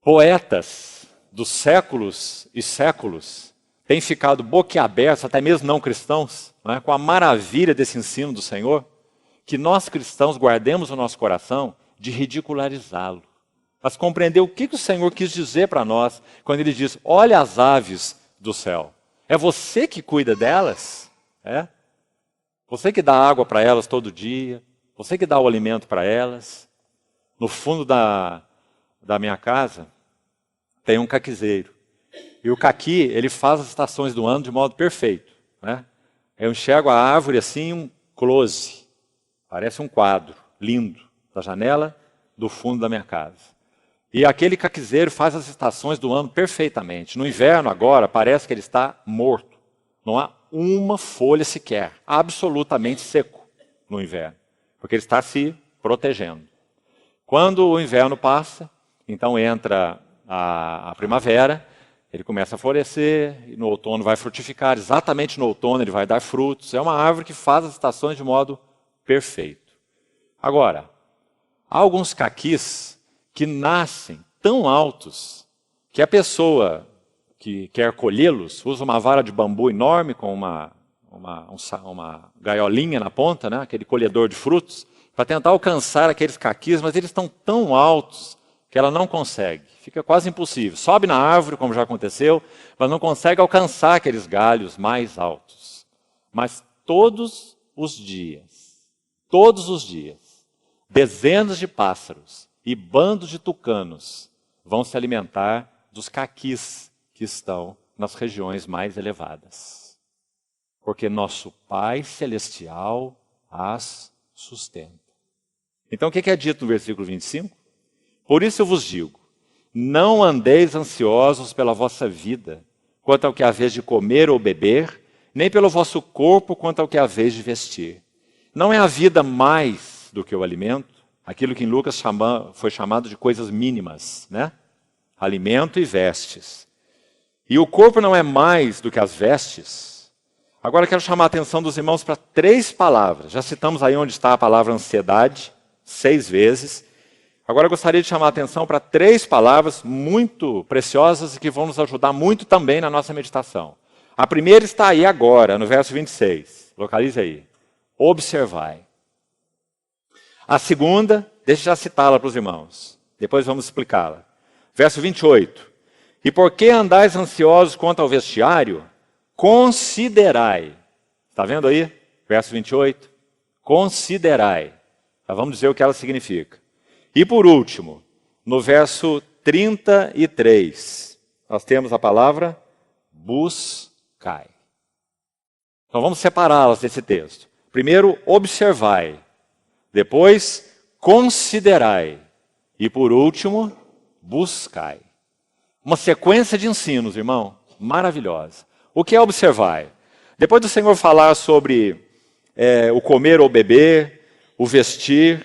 poetas dos séculos e séculos têm ficado boquiabertos, até mesmo não cristãos, né, com a maravilha desse ensino do Senhor, que nós cristãos guardemos o nosso coração de ridicularizá-lo. Mas compreender o que o Senhor quis dizer para nós quando Ele diz, olha as aves do céu. É você que cuida delas? É? Você que dá água para elas todo dia? Você que dá o alimento para elas? No fundo da minha casa tem um caquizeiro. E o caqui, ele faz as estações do ano de modo perfeito. Né? Eu enxergo a árvore assim, um close. Parece um quadro lindo da janela do fundo da minha casa. E aquele caquizeiro faz as estações do ano perfeitamente. No inverno agora, parece que ele está morto. Não há uma folha sequer, absolutamente seco no inverno. Porque ele está se protegendo. Quando o inverno passa, então entra a primavera, ele começa a florescer, e no outono vai frutificar. Exatamente no outono ele vai dar frutos. É uma árvore que faz as estações de modo perfeito. Agora, há alguns caquis que nascem tão altos que a pessoa que quer colhê-los usa uma vara de bambu enorme com uma gaiolinha na ponta, né, aquele colhedor de frutos, para tentar alcançar aqueles caquis, mas eles estão tão altos que ela não consegue. Fica quase impossível. Sobe na árvore, como já aconteceu, mas não consegue alcançar aqueles galhos mais altos. Mas todos os dias, dezenas de pássaros e bandos de tucanos vão se alimentar dos caquis que estão nas regiões mais elevadas. Porque nosso Pai Celestial as sustenta. Então o que é dito no versículo 25? Por isso eu vos digo, não andeis ansiosos pela vossa vida, quanto ao que haveis de comer ou beber, nem pelo vosso corpo, quanto ao que haveis de vestir. Não é a vida mais do que o alimento? Aquilo que em Lucas foi chamado de coisas mínimas, né? Alimento e vestes. E o corpo não é mais do que as vestes? Agora eu quero chamar a atenção dos irmãos para 3 palavras. Já citamos aí onde está a palavra ansiedade, 6 vezes. Agora eu gostaria de chamar a atenção para 3 palavras muito preciosas e que vão nos ajudar muito também na nossa meditação. A primeira está aí agora, no verso 26. Localize aí. Observai. A segunda, deixa eu já citá-la para os irmãos. Depois vamos explicá-la. Verso 28. E por que andais ansiosos quanto ao vestiário? Considerai. Está vendo aí? Verso 28. Considerai. Tá, vamos dizer o que ela significa. E por último, no verso 33, nós temos a palavra buscai. Então vamos separá-las desse texto. Primeiro, observai. Depois, considerai. E por último, buscai. Uma sequência de ensinos, irmão, maravilhosa. O que é observar? Depois do Senhor falar sobre o comer ou beber, o vestir,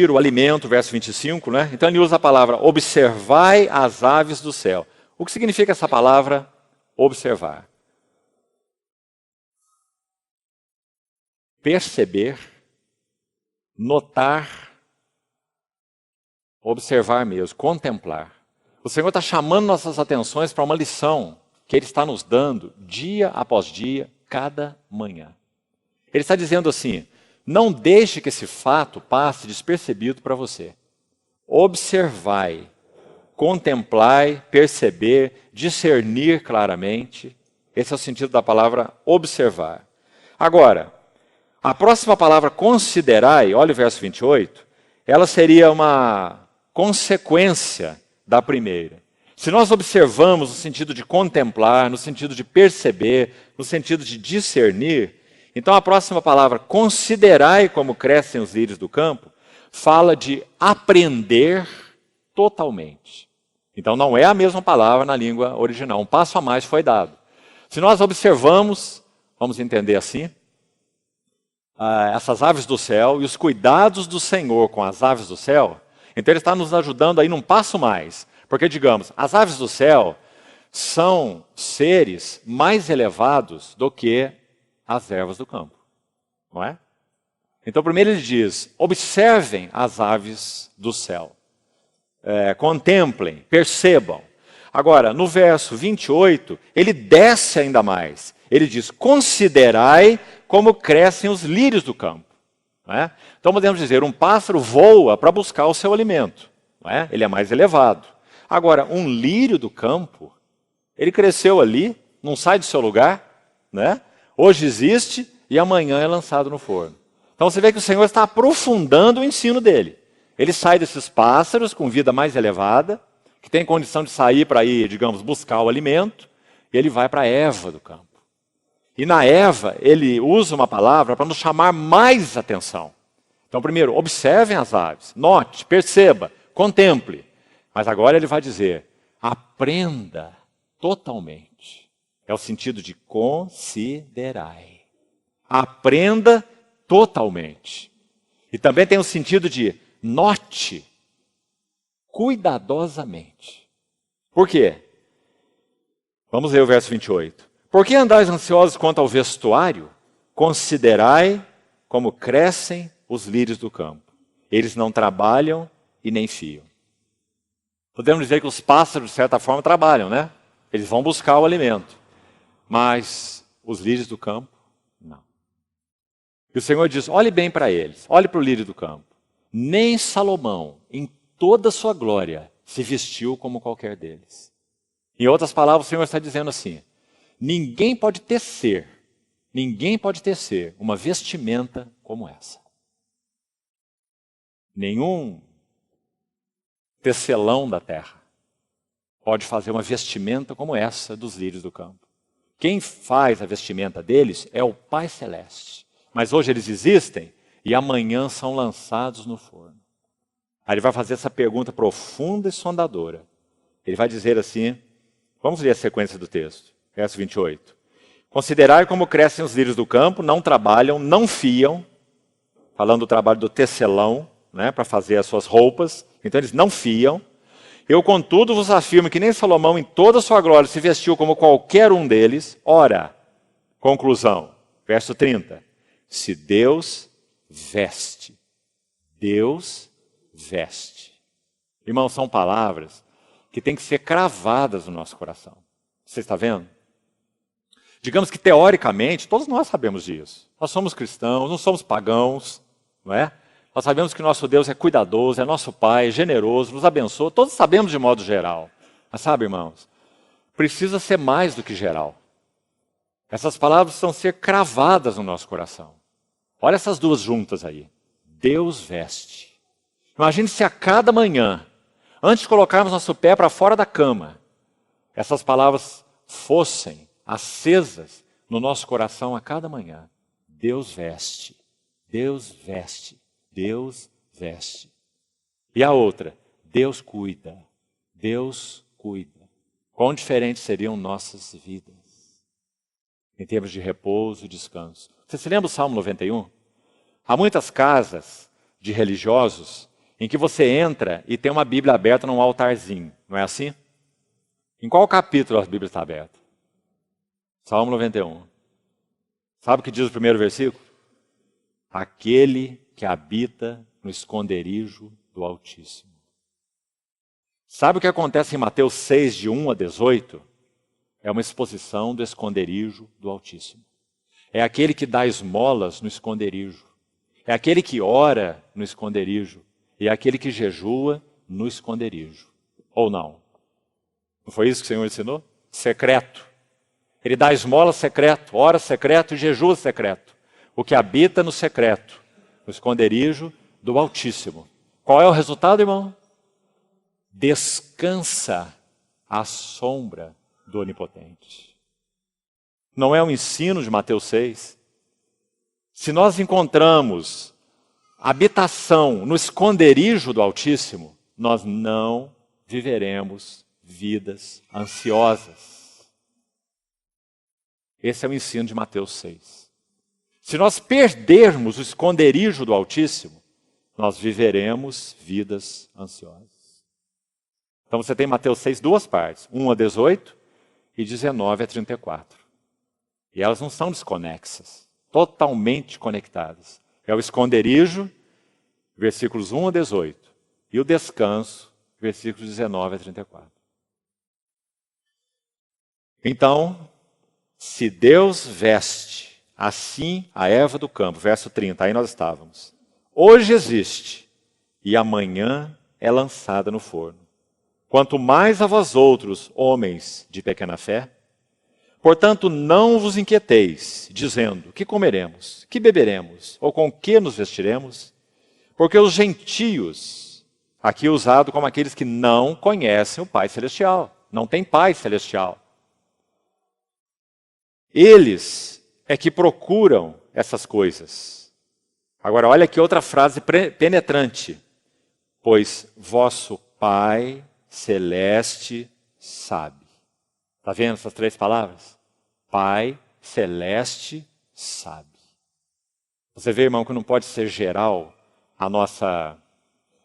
o alimento, verso 25, né? Então ele usa a palavra observai as aves do céu. O que significa essa palavra observar? Perceber, notar, observar mesmo, contemplar. O Senhor está chamando nossas atenções para uma lição que Ele está nos dando dia após dia, cada manhã. Ele está dizendo assim, não deixe que esse fato passe despercebido para você. Observai, contemplai, perceber, discernir claramente. Esse é o sentido da palavra observar. Agora, a próxima palavra considerai, olha o verso 28, ela seria uma consequência da primeira. Se nós observamos no sentido de contemplar, no sentido de perceber, no sentido de discernir, então a próxima palavra, considerai como crescem os lírios do campo, fala de aprender totalmente. Então não é a mesma palavra na língua original, um passo a mais foi dado. Se nós observamos, vamos entender assim, essas aves do céu e os cuidados do Senhor com as aves do céu, Então ele está nos ajudando aí num passo mais. Porque, digamos, as aves do céu são seres mais elevados do que as ervas do campo. Não é? Então, primeiro ele diz, observem as aves do céu. Contemplem, percebam. Agora, no verso 28, ele desce ainda mais. Ele diz, considerai como crescem os lírios do campo. Não é? Então, podemos dizer, um pássaro voa para buscar o seu alimento. Não é? Ele é mais elevado. Agora, um lírio do campo, ele cresceu ali, não sai do seu lugar. Né? Hoje existe e amanhã é lançado no forno. Então você vê que o Senhor está aprofundando o ensino dele. Ele sai desses pássaros com vida mais elevada, que tem condição de sair para ir, digamos, buscar o alimento, e ele vai para a Eva do campo. E na Eva, ele usa uma palavra para nos chamar mais atenção. Então, primeiro, observem as aves, note, perceba, contemple. Mas agora ele vai dizer, aprenda totalmente. É o sentido de considerai. Aprenda totalmente. E também tem o sentido de note cuidadosamente. Por quê? Vamos ler o verso 28. Por que andais ansiosos quanto ao vestuário? Considerai como crescem os lírios do campo. Eles não trabalham e nem fiam. Podemos dizer que os pássaros, de certa forma, trabalham, né? Eles vão buscar o alimento. Mas os lírios do campo, não. E o Senhor diz, olhe bem para eles, olhe para o lírio do campo. Nem Salomão, em toda a sua glória, se vestiu como qualquer deles. Em outras palavras, o Senhor está dizendo assim, ninguém pode tecer uma vestimenta como essa. Nenhum tecelão da terra pode fazer uma vestimenta como essa dos lírios do campo. Quem faz a vestimenta deles é o Pai Celeste. Mas hoje eles existem e amanhã são lançados no forno. Aí ele vai fazer essa pergunta profunda e sondadora. Ele vai dizer assim, vamos ler a sequência do texto, verso 28. Considerai como crescem os lírios do campo, não trabalham, não fiam, falando do trabalho do tecelão, né, para fazer as suas roupas, então eles não fiam. Eu, contudo, vos afirmo que nem Salomão, em toda a sua glória, se vestiu como qualquer um deles. Ora, conclusão, verso 30. Se Deus veste, Deus veste. Irmãos, são palavras que têm que ser cravadas no nosso coração. Você está vendo? Digamos que, teoricamente, todos nós sabemos disso. Nós somos cristãos, não somos pagãos, não é? Nós sabemos que nosso Deus é cuidadoso, é nosso Pai, é generoso, nos abençoa. Todos sabemos de modo geral. Mas sabe, irmãos, precisa ser mais do que geral. Essas palavras precisam ser cravadas no nosso coração. Olha essas duas juntas aí. Deus veste. Imagine se a cada manhã, antes de colocarmos nosso pé para fora da cama, essas palavras fossem acesas no nosso coração a cada manhã. Deus veste. Deus veste. Deus veste. E a outra, Deus cuida. Deus cuida. Quão diferentes seriam nossas vidas em termos de repouso e descanso. Você se lembra do Salmo 91? Há muitas casas de religiosos em que você entra e tem uma Bíblia aberta num altarzinho. Não é assim? Em qual capítulo a Bíblia está aberta? Salmo 91. Sabe o que diz o primeiro versículo? Aquele que habita no esconderijo do Altíssimo. Sabe o que acontece em Mateus 6, de 1 a 18? É uma exposição do esconderijo do Altíssimo. É aquele que dá esmolas no esconderijo. É aquele que ora no esconderijo. E é aquele que jejua no esconderijo. Ou não? Não foi isso que o Senhor ensinou? Secreto. Ele dá esmola secreto, ora secreto e jejua secreto. O que habita no secreto, no esconderijo do Altíssimo. Qual é o resultado, irmão? Descansa à sombra do Onipotente. Não é um ensino de Mateus 6. Se nós encontramos habitação no esconderijo do Altíssimo, nós não viveremos vidas ansiosas. Esse é o ensino de Mateus 6. Se nós perdermos o esconderijo do Altíssimo, nós viveremos vidas ansiosas. Então você tem Mateus 6, duas partes, 1 a 18 e 19 a 34. E elas não são desconexas, totalmente conectadas. É o esconderijo, versículos 1 a 18, e o descanso, versículos 19 a 34. Então, se Deus veste assim a erva do campo, verso 30, aí nós estávamos. Hoje existe e amanhã é lançada no forno. Quanto mais a vós outros, homens de pequena fé, portanto não vos inquieteis, dizendo, que comeremos, que beberemos, ou com que nos vestiremos? Porque os gentios, aqui usado como aqueles que não conhecem o Pai Celestial, não tem Pai Celestial. Eles é que procuram essas coisas. Agora, olha aqui outra frase penetrante. Pois vosso Pai Celeste sabe. Está vendo essas três palavras? Pai Celeste sabe. Você vê, irmão, que não pode ser geral a nossa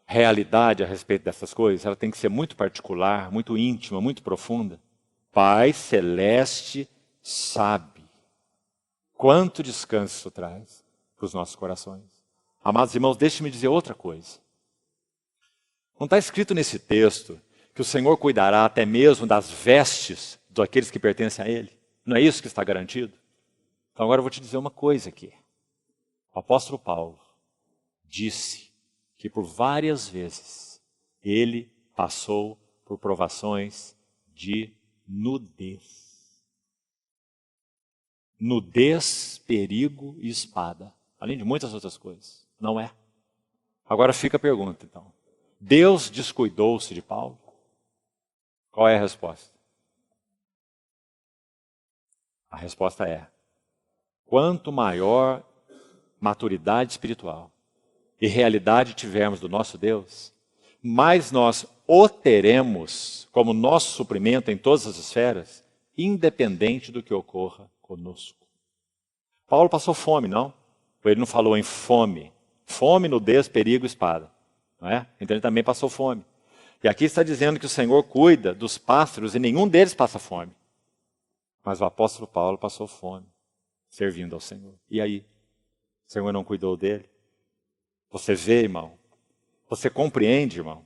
realidade a respeito dessas coisas. Ela tem que ser muito particular, muito íntima, muito profunda. Pai Celeste sabe quanto descanso isso traz para os nossos corações. Amados irmãos, deixe-me dizer outra coisa. Não está escrito nesse texto que o Senhor cuidará até mesmo das vestes daqueles que pertencem a Ele? Não é isso que está garantido? Então agora eu vou te dizer uma coisa aqui. O apóstolo Paulo disse que por várias vezes ele passou por provações de nudez. Nudez, perigo e espada. Além de muitas outras coisas. Não é? Agora fica a pergunta, então. Deus descuidou-se de Paulo? Qual é a resposta? A resposta é: quanto maior maturidade espiritual e realidade tivermos do nosso Deus, mais nós o teremos como nosso suprimento em todas as esferas, independente do que ocorra conosco. Paulo passou fome, não? Ele não falou em fome. Fome, nudez, perigo, espada. Não é? Então ele também passou fome. E aqui está dizendo que o Senhor cuida dos pássaros e nenhum deles passa fome. Mas o apóstolo Paulo passou fome, servindo ao Senhor. E aí? O Senhor não cuidou dele? Você vê, irmão? Você compreende, irmão?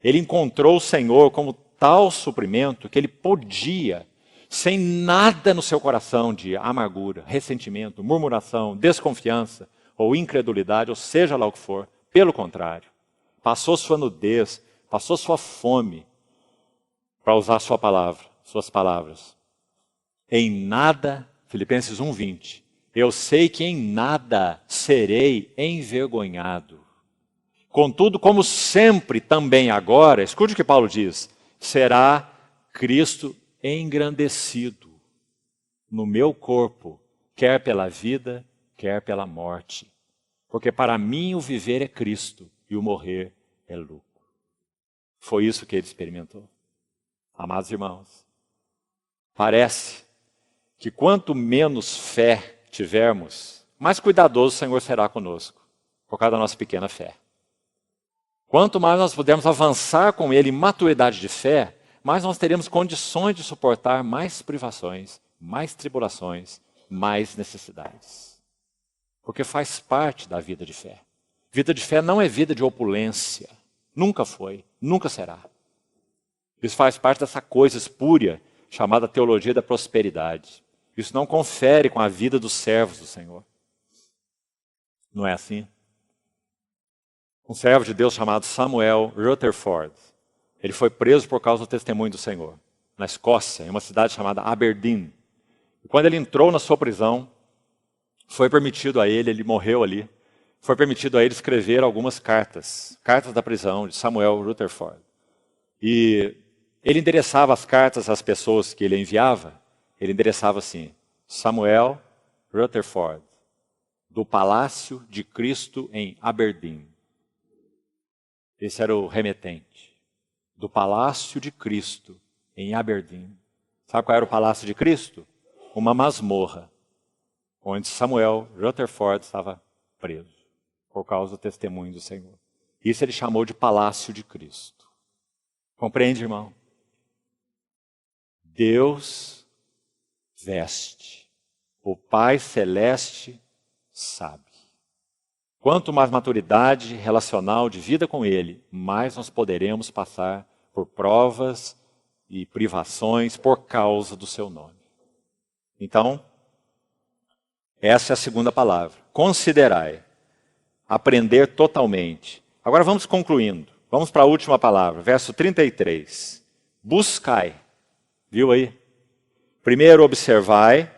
Ele encontrou o Senhor como tal suprimento que ele podia, sem nada no seu coração de amargura, ressentimento, murmuração, desconfiança ou incredulidade, ou seja lá o que for, pelo contrário, passou sua nudez, passou sua fome, para usar sua palavra, suas palavras. Em nada, Filipenses 1:20, eu sei que em nada serei envergonhado. Contudo, como sempre, também agora, escute o que Paulo diz, será Cristo engrandecido no meu corpo, quer pela vida, quer pela morte. Porque para mim o viver é Cristo e o morrer é lucro. Foi isso que ele experimentou. Amados irmãos, parece que quanto menos fé tivermos, mais cuidadoso o Senhor será conosco, por causa da nossa pequena fé. Quanto mais nós pudermos avançar com Ele em maturidade de fé, mais nós teremos condições de suportar mais privações, mais tribulações, mais necessidades. Porque faz parte da vida de fé. Vida de fé não é vida de opulência. Nunca foi, nunca será. Isso faz parte dessa coisa espúria chamada teologia da prosperidade. Isso não confere com a vida dos servos do Senhor. Não é assim? Um servo de Deus chamado Samuel Rutherford, ele foi preso por causa do testemunho do Senhor, na Escócia, em uma cidade chamada Aberdeen. E quando ele entrou na sua prisão, foi permitido a ele morreu ali, foi permitido a ele escrever algumas cartas da prisão de Samuel Rutherford. E ele endereçava as cartas às pessoas que ele enviava, ele endereçava assim, Samuel Rutherford, do Palácio de Cristo em Aberdeen. Esse era o remetente, do Palácio de Cristo em Aberdeen. Sabe qual era o Palácio de Cristo? Uma masmorra, onde Samuel Rutherford estava preso. por causa do testemunho do Senhor. Isso ele chamou de palácio de Cristo. Compreende, irmão? Deus veste. O Pai Celeste sabe. Quanto mais maturidade relacional de vida com Ele, mais nós poderemos passar por provas e privações por causa do seu nome. Então, essa é a segunda palavra. Considerai. Aprender totalmente. Agora vamos concluindo. Vamos para a última palavra, verso 33. Buscai. Viu aí? Primeiro observai,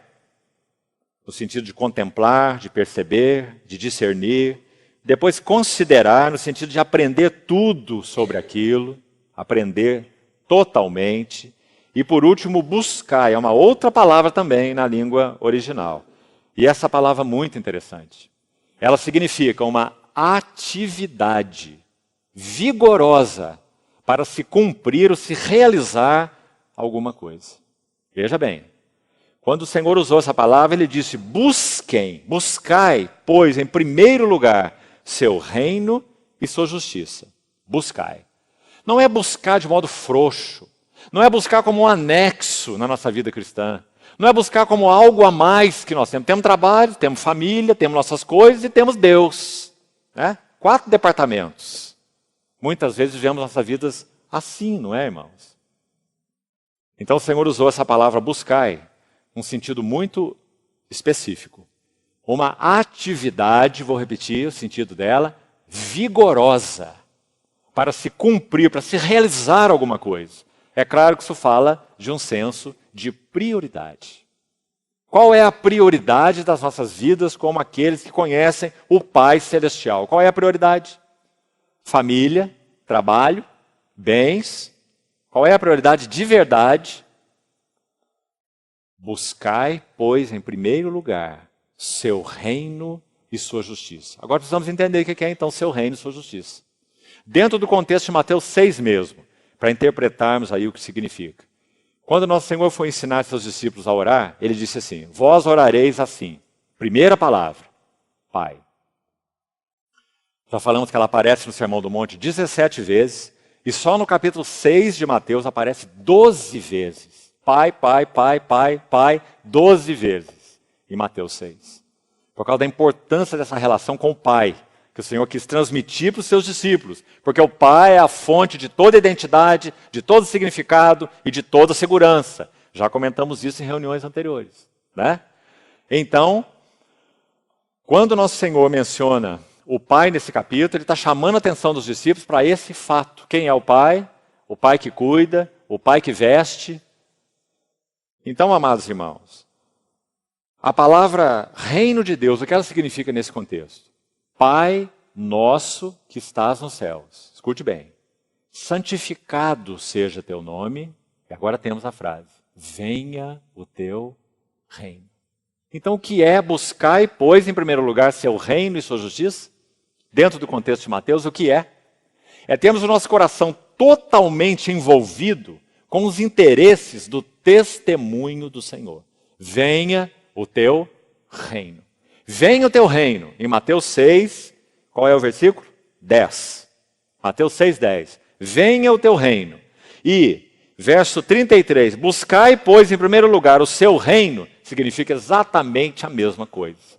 no sentido de contemplar, de perceber, de discernir. Depois considerar, no sentido de aprender tudo sobre aquilo, aprender totalmente. E por último, buscar, é uma outra palavra também na língua original. E essa palavra é muito interessante. Ela significa uma atividade vigorosa para se cumprir ou se realizar alguma coisa. Veja bem, quando o Senhor usou essa palavra, ele disse: busquem, buscai, pois, em primeiro lugar, seu reino e sua justiça. Buscai. Não é buscar de modo frouxo. Não é buscar como um anexo na nossa vida cristã. Não é buscar como algo a mais que nós temos. Temos trabalho, temos família, temos nossas coisas e temos Deus. Né? 4 departamentos. Muitas vezes vivemos nossas vidas assim, não é, irmãos? Então o Senhor usou essa palavra buscai, num sentido muito específico. Uma atividade, vou repetir o sentido dela, vigorosa, para se cumprir, para se realizar alguma coisa. É claro que isso fala de um senso de prioridade. Qual é a prioridade das nossas vidas como aqueles que conhecem o Pai Celestial? Qual é a prioridade? Família, trabalho, bens. Qual é a prioridade de verdade? Buscai, pois, em primeiro lugar, seu reino e sua justiça. Agora precisamos entender o que é então seu reino e sua justiça. Dentro do contexto de Mateus 6 mesmo, para interpretarmos aí o que significa. Quando nosso Senhor foi ensinar seus discípulos a orar, ele disse assim: vós orareis assim. Primeira palavra, Pai. Já falamos que ela aparece no Sermão do Monte 17 vezes, e só no capítulo 6 de Mateus aparece 12 vezes. Pai, Pai, Pai, Pai, Pai, 12 vezes em Mateus 6. Por causa da importância dessa relação com o Pai, que o Senhor quis transmitir para os seus discípulos, porque o Pai é a fonte de toda identidade, de todo significado e de toda segurança. Já comentamos isso em reuniões anteriores, né? Então, quando nosso Senhor menciona o Pai nesse capítulo, ele está chamando a atenção dos discípulos para esse fato. Quem é o Pai? O Pai que cuida, o Pai que veste. Então, amados irmãos, a palavra reino de Deus, o que ela significa nesse contexto? Pai nosso que estás nos céus. Escute bem. Santificado seja teu nome. E agora temos a frase: venha o teu reino. Então o que é buscar, pois, em primeiro lugar, seu reino e sua justiça? Dentro do contexto de Mateus, o que é? É termos o nosso coração totalmente envolvido com os interesses do testemunho do Senhor. Venha o teu reino. Venha o teu reino. Em Mateus 6, qual é o versículo? 10. Mateus 6, 10. Venha o teu reino. E, verso 33, buscai, pois, em primeiro lugar, o seu reino, significa exatamente a mesma coisa.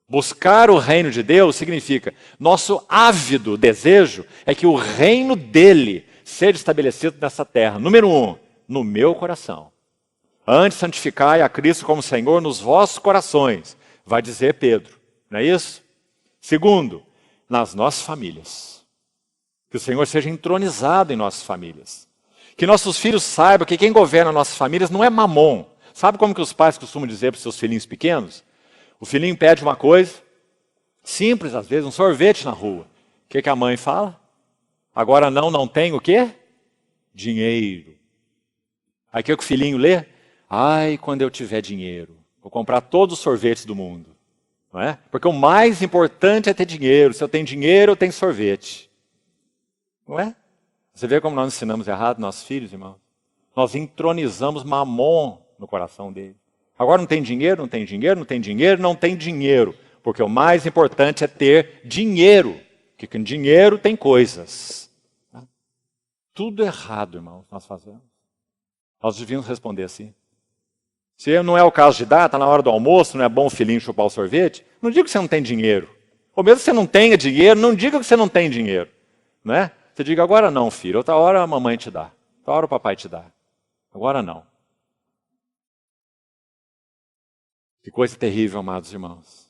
Buscar o reino de Deus significa, nosso ávido desejo é que o reino dele seja estabelecido nessa terra. Número 1, no meu coração. Antes santificai a Cristo como Senhor nos vossos corações, vai dizer Pedro, não é isso? Segundo, nas nossas famílias. Que o Senhor seja entronizado em nossas famílias. Que nossos filhos saibam que quem governa nossas famílias não é mamon. Sabe como que os pais costumam dizer para os seus filhinhos pequenos? O filhinho pede uma coisa, simples às vezes, um sorvete na rua. O que a mãe fala? Agora não tem o quê? Dinheiro. Aí o que o filhinho lê? Ai, quando eu tiver dinheiro, vou comprar todos os sorvetes do mundo. Não é? Porque o mais importante é ter dinheiro. Se eu tenho dinheiro, eu tenho sorvete. Não é? Você vê como nós ensinamos errado nossos filhos, irmãos? Nós entronizamos mamon no coração deles. Agora não tem dinheiro, não tem dinheiro, não tem dinheiro, não tem dinheiro. Porque o mais importante é ter dinheiro, porque com dinheiro tem coisas. Tudo errado, irmãos, nós fazemos. Nós devíamos responder assim. Se não é o caso de dar, está na hora do almoço, não é bom o filhinho chupar o sorvete, não diga que você não tem dinheiro. Ou mesmo que você não tenha dinheiro, não diga que você não tem dinheiro. Não é? Você diga, agora não, filho, outra hora a mamãe te dá, outra hora o papai te dá. Agora não. Que coisa terrível, amados irmãos.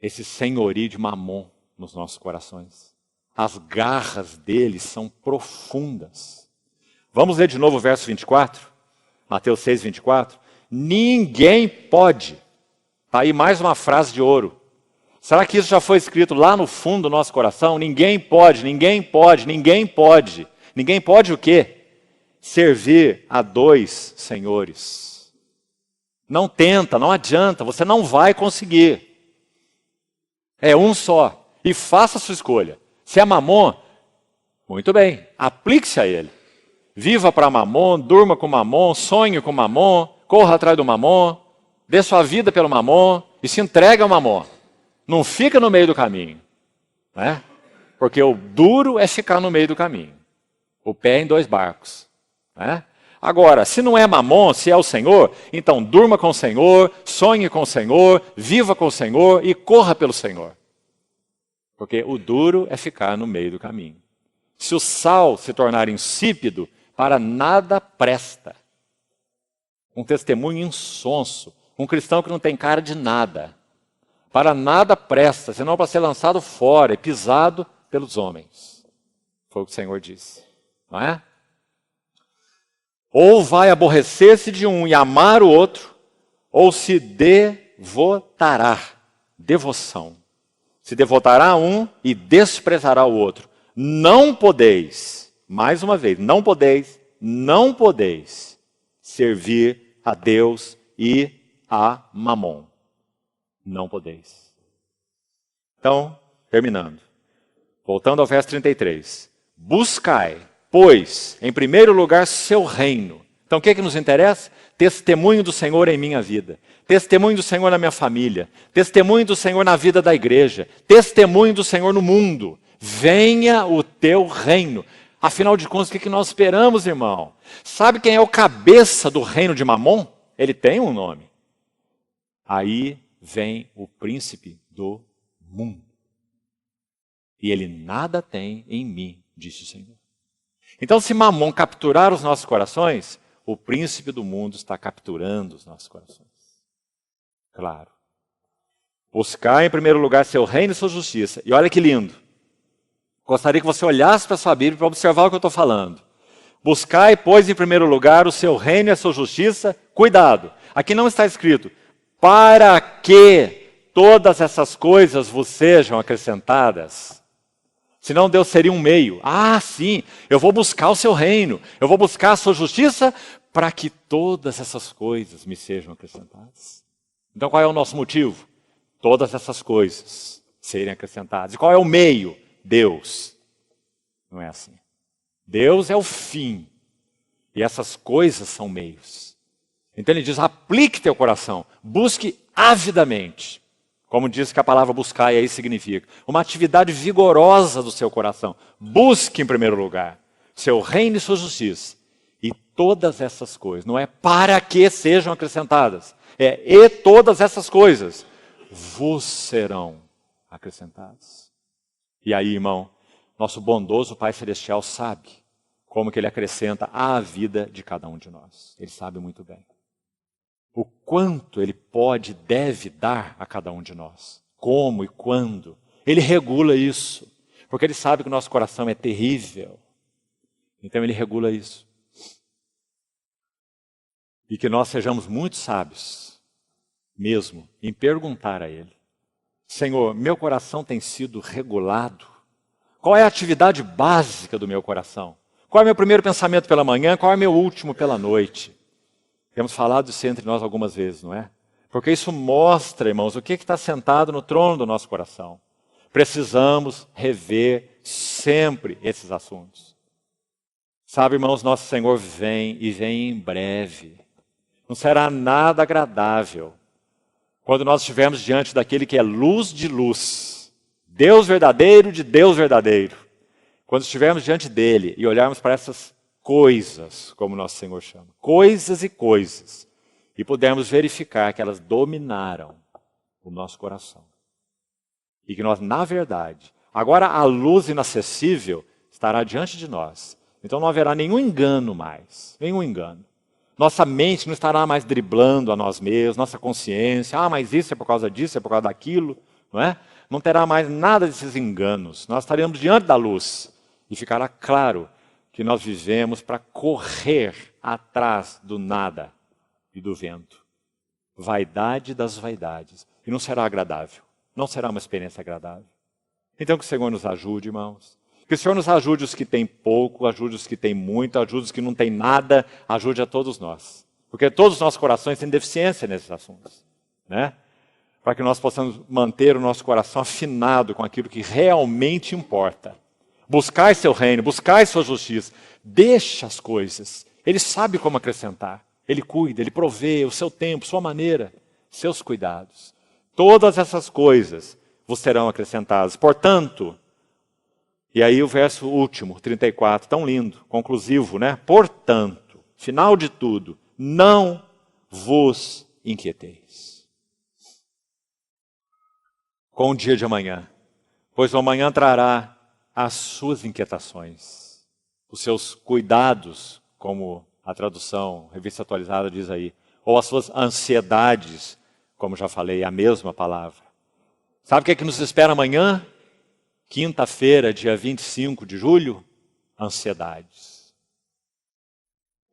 Esse senhorio de Mamon nos nossos corações. As garras dele são profundas. Vamos ler de novo o verso 24? Mateus 6, 24. Ninguém pode. Está aí mais uma frase de ouro. Será que isso já foi escrito lá no fundo do nosso coração? Ninguém pode, ninguém pode, ninguém pode. Ninguém pode o quê? Servir a dois senhores. Não tenta, não adianta, você não vai conseguir. É um só. E faça a sua escolha. Se é Mamon, muito bem, aplique-se a ele. Viva para Mamon, durma com Mamon, sonhe com Mamon, corra atrás do Mamon, dê sua vida pelo Mamon e se entregue ao Mamon. Não fica no meio do caminho. Né? Porque o duro é ficar no meio do caminho. O pé em dois barcos. Né? Agora, se não é Mamon, se é o Senhor, então durma com o Senhor, sonhe com o Senhor, viva com o Senhor e corra pelo Senhor. Porque o duro é ficar no meio do caminho. Se o sal se tornar insípido, para nada presta. Um testemunho insonso, um cristão que não tem cara de nada. Para nada presta, senão para ser lançado fora e pisado pelos homens. Foi o que o Senhor disse. Não é? Ou vai aborrecer-se de um e amar o outro, ou se devotará. Devoção. Se devotará a um e desprezará o outro. Não podeis, mais uma vez, não podeis servir a Deus e a Mamon. Não podeis. Então, terminando. Voltando ao verso 33. Buscai, pois, em primeiro lugar, seu reino. Então, o que nos interessa? Testemunho do Senhor em minha vida. Testemunho do Senhor na minha família. Testemunho do Senhor na vida da igreja. Testemunho do Senhor no mundo. Venha o teu reino. Afinal de contas, o que nós esperamos, irmão? Sabe quem é o cabeça do reino de Mamon? Ele tem um nome. Aí vem o príncipe do mundo. E ele nada tem em mim, disse o Senhor. Então, se Mamon capturar os nossos corações, o príncipe do mundo está capturando os nossos corações. Claro. Buscar em primeiro lugar seu reino e sua justiça. E olha que lindo. Gostaria que você olhasse para a sua Bíblia para observar o que eu estou falando. Buscai, pois, em primeiro lugar o seu reino e a sua justiça. Cuidado, aqui não está escrito, para que todas essas coisas vos sejam acrescentadas. Senão Deus seria um meio. Ah, sim, eu vou buscar o seu reino, eu vou buscar a sua justiça para que todas essas coisas me sejam acrescentadas. Então qual é o nosso motivo? Todas essas coisas serem acrescentadas. E qual é o meio? Deus. Não é assim. Deus é o fim. E essas coisas são meios. Então ele diz, aplique teu coração. Busque avidamente. Como diz que a palavra buscar aí significa. Uma atividade vigorosa do seu coração. Busque em primeiro lugar seu reino e sua justiça. E todas essas coisas. Não é para que sejam acrescentadas. É e todas essas coisas vos serão acrescentadas. E aí, irmão, nosso bondoso Pai Celestial sabe como que Ele acrescenta à vida de cada um de nós. Ele sabe muito bem. O quanto Ele pode, deve dar a cada um de nós. Como e quando. Ele regula isso. Porque Ele sabe que o nosso coração é terrível. Então Ele regula isso. E que nós sejamos muito sábios, mesmo, em perguntar a Ele. Senhor, meu coração tem sido regulado? Qual é a atividade básica do meu coração? Qual é o meu primeiro pensamento pela manhã? Qual é o meu último pela noite? Temos falado isso entre nós algumas vezes, não é? Porque isso mostra, irmãos, o que está sentado no trono do nosso coração. Precisamos rever sempre esses assuntos. Sabe, irmãos, nosso Senhor vem e vem em breve. Não será nada agradável Quando nós estivermos diante daquele que é luz de luz, Deus verdadeiro de Deus verdadeiro. Quando estivermos diante dele e olharmos para essas coisas, como nosso Senhor chama, coisas e coisas, e pudermos verificar que elas dominaram o nosso coração. E que nós, na verdade, agora a luz inacessível estará diante de nós. Então não haverá nenhum engano mais, nenhum engano. Nossa mente não estará mais driblando a nós mesmos, nossa consciência, mas isso é por causa disso, é por causa daquilo, não é? Não terá mais nada desses enganos. Nós estaremos diante da luz e ficará claro que nós vivemos para correr atrás do nada e do vento. Vaidade das vaidades. E não será agradável. Não será uma experiência agradável. Então que o Senhor nos ajude, irmãos. Que o Senhor nos ajude os que têm pouco, ajude os que têm muito, ajude os que não têm nada, ajude a todos nós. Porque todos os nossos corações têm deficiência nesses assuntos, né? Para que nós possamos manter o nosso coração afinado com aquilo que realmente importa. Buscai seu reino, buscai sua justiça. Deixa as coisas. Ele sabe como acrescentar. Ele cuida, ele provê o seu tempo, sua maneira, seus cuidados. Todas essas coisas vos serão acrescentadas. Portanto, e aí o verso último, 34, tão lindo, conclusivo, né? Portanto, final de tudo, não vos inquieteis com o dia de amanhã, pois o amanhã trará as suas inquietações, os seus cuidados, como a tradução, Revista Atualizada diz aí, ou as suas ansiedades, como já falei, a mesma palavra. Sabe o que é que nos espera amanhã? Quinta-feira, dia 25 de julho, ansiedades.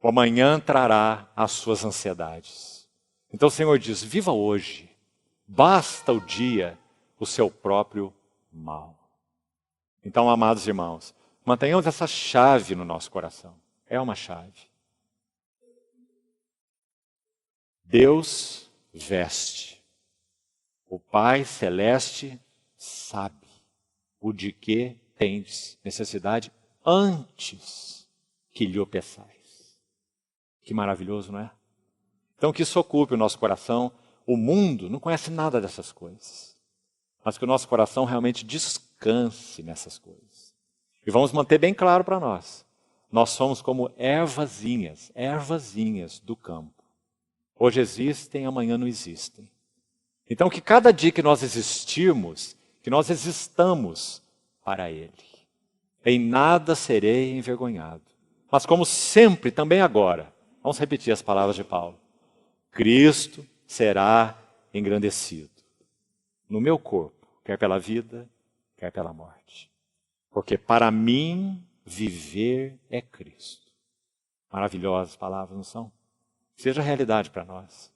O amanhã trará as suas ansiedades. Então o Senhor diz, viva hoje, basta o dia o seu próprio mal. Então, amados irmãos, mantenhamos essa chave no nosso coração. É uma chave. Deus veste. O Pai Celeste sabe o de que tendes necessidade antes que lhe o peçais. Que maravilhoso, não é? Então que isso ocupe o nosso coração. O mundo não conhece nada dessas coisas. Mas que o nosso coração realmente descanse nessas coisas. E vamos manter bem claro para nós. Nós somos como ervazinhas do campo. Hoje existem, amanhã não existem. Então que cada dia que nós existirmos, que nós existamos para Ele. Em nada serei envergonhado. Mas como sempre, também agora, vamos repetir as palavras de Paulo. Cristo será engrandecido no meu corpo, quer pela vida, quer pela morte. Porque para mim, viver é Cristo. Maravilhosas palavras, não são? Seja realidade para nós.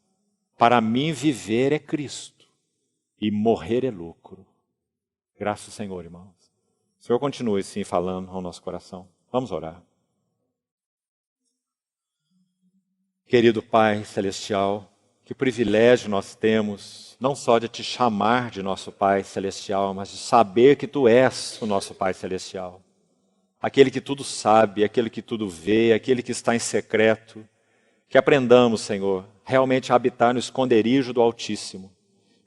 Para mim, viver é Cristo e morrer é lucro. Graças ao Senhor, irmãos. O Senhor continue sim falando ao nosso coração. Vamos orar. Querido Pai Celestial, que privilégio nós temos, não só de te chamar de nosso Pai Celestial, mas de saber que Tu és o nosso Pai Celestial. Aquele que tudo sabe, aquele que tudo vê, aquele que está em secreto. Que aprendamos, Senhor, realmente a habitar no esconderijo do Altíssimo,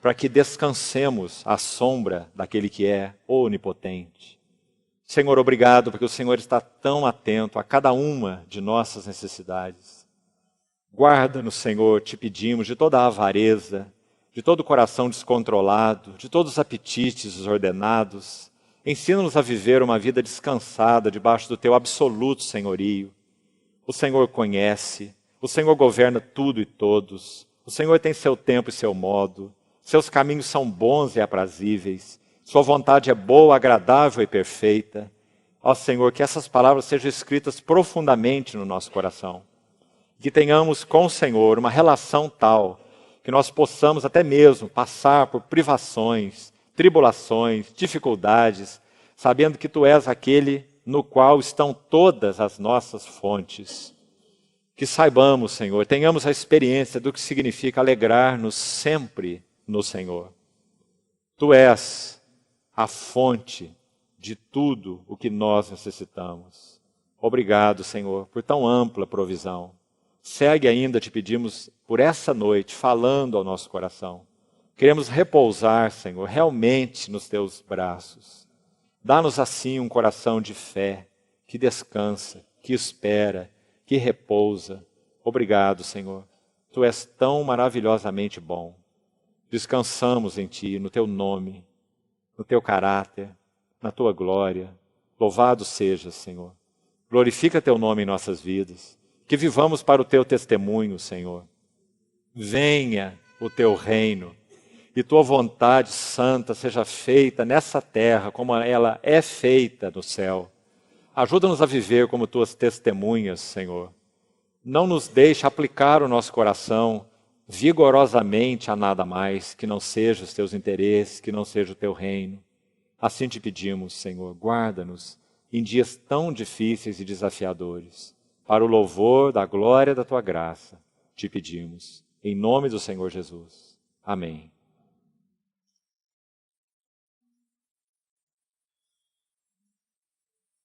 para que descansemos à sombra daquele que é onipotente. Senhor, obrigado, porque o Senhor está tão atento a cada uma de nossas necessidades. Guarda-nos, Senhor, te pedimos, de toda a avareza, de todo o coração descontrolado, de todos os apetites desordenados. Ensina-nos a viver uma vida descansada debaixo do Teu absoluto senhorio. O Senhor conhece, o Senhor governa tudo e todos, o Senhor tem seu tempo e seu modo, seus caminhos são bons e aprazíveis, sua vontade é boa, agradável e perfeita. Ó Senhor, que essas palavras sejam escritas profundamente no nosso coração. Que tenhamos com o Senhor uma relação tal que nós possamos até mesmo passar por privações, tribulações, dificuldades, sabendo que Tu és aquele no qual estão todas as nossas fontes. Que saibamos, Senhor, tenhamos a experiência do que significa alegrar-nos sempre no Senhor. Tu és a fonte de tudo o que nós necessitamos. Obrigado, Senhor, por tão ampla provisão. Segue ainda, te pedimos, por essa noite, falando ao nosso coração. Queremos repousar, Senhor, realmente nos teus braços. Dá-nos assim um coração de fé, que descansa, que espera, que repousa. Obrigado, Senhor. Tu és tão maravilhosamente bom. Descansamos em Ti, no Teu nome, no Teu caráter, na Tua glória. Louvado sejas, Senhor. Glorifica Teu nome em nossas vidas. Que vivamos para o Teu testemunho, Senhor. Venha o Teu reino e Tua vontade santa seja feita nessa terra como ela é feita no céu. Ajuda-nos a viver como Tuas testemunhas, Senhor. Não nos deixe aplicar o nosso coração vigorosamente a nada mais, que não seja os Teus interesses, que não seja o Teu reino. Assim te pedimos, Senhor, guarda-nos em dias tão difíceis e desafiadores. Para o louvor da glória da Tua graça, te pedimos, em nome do Senhor Jesus. Amém.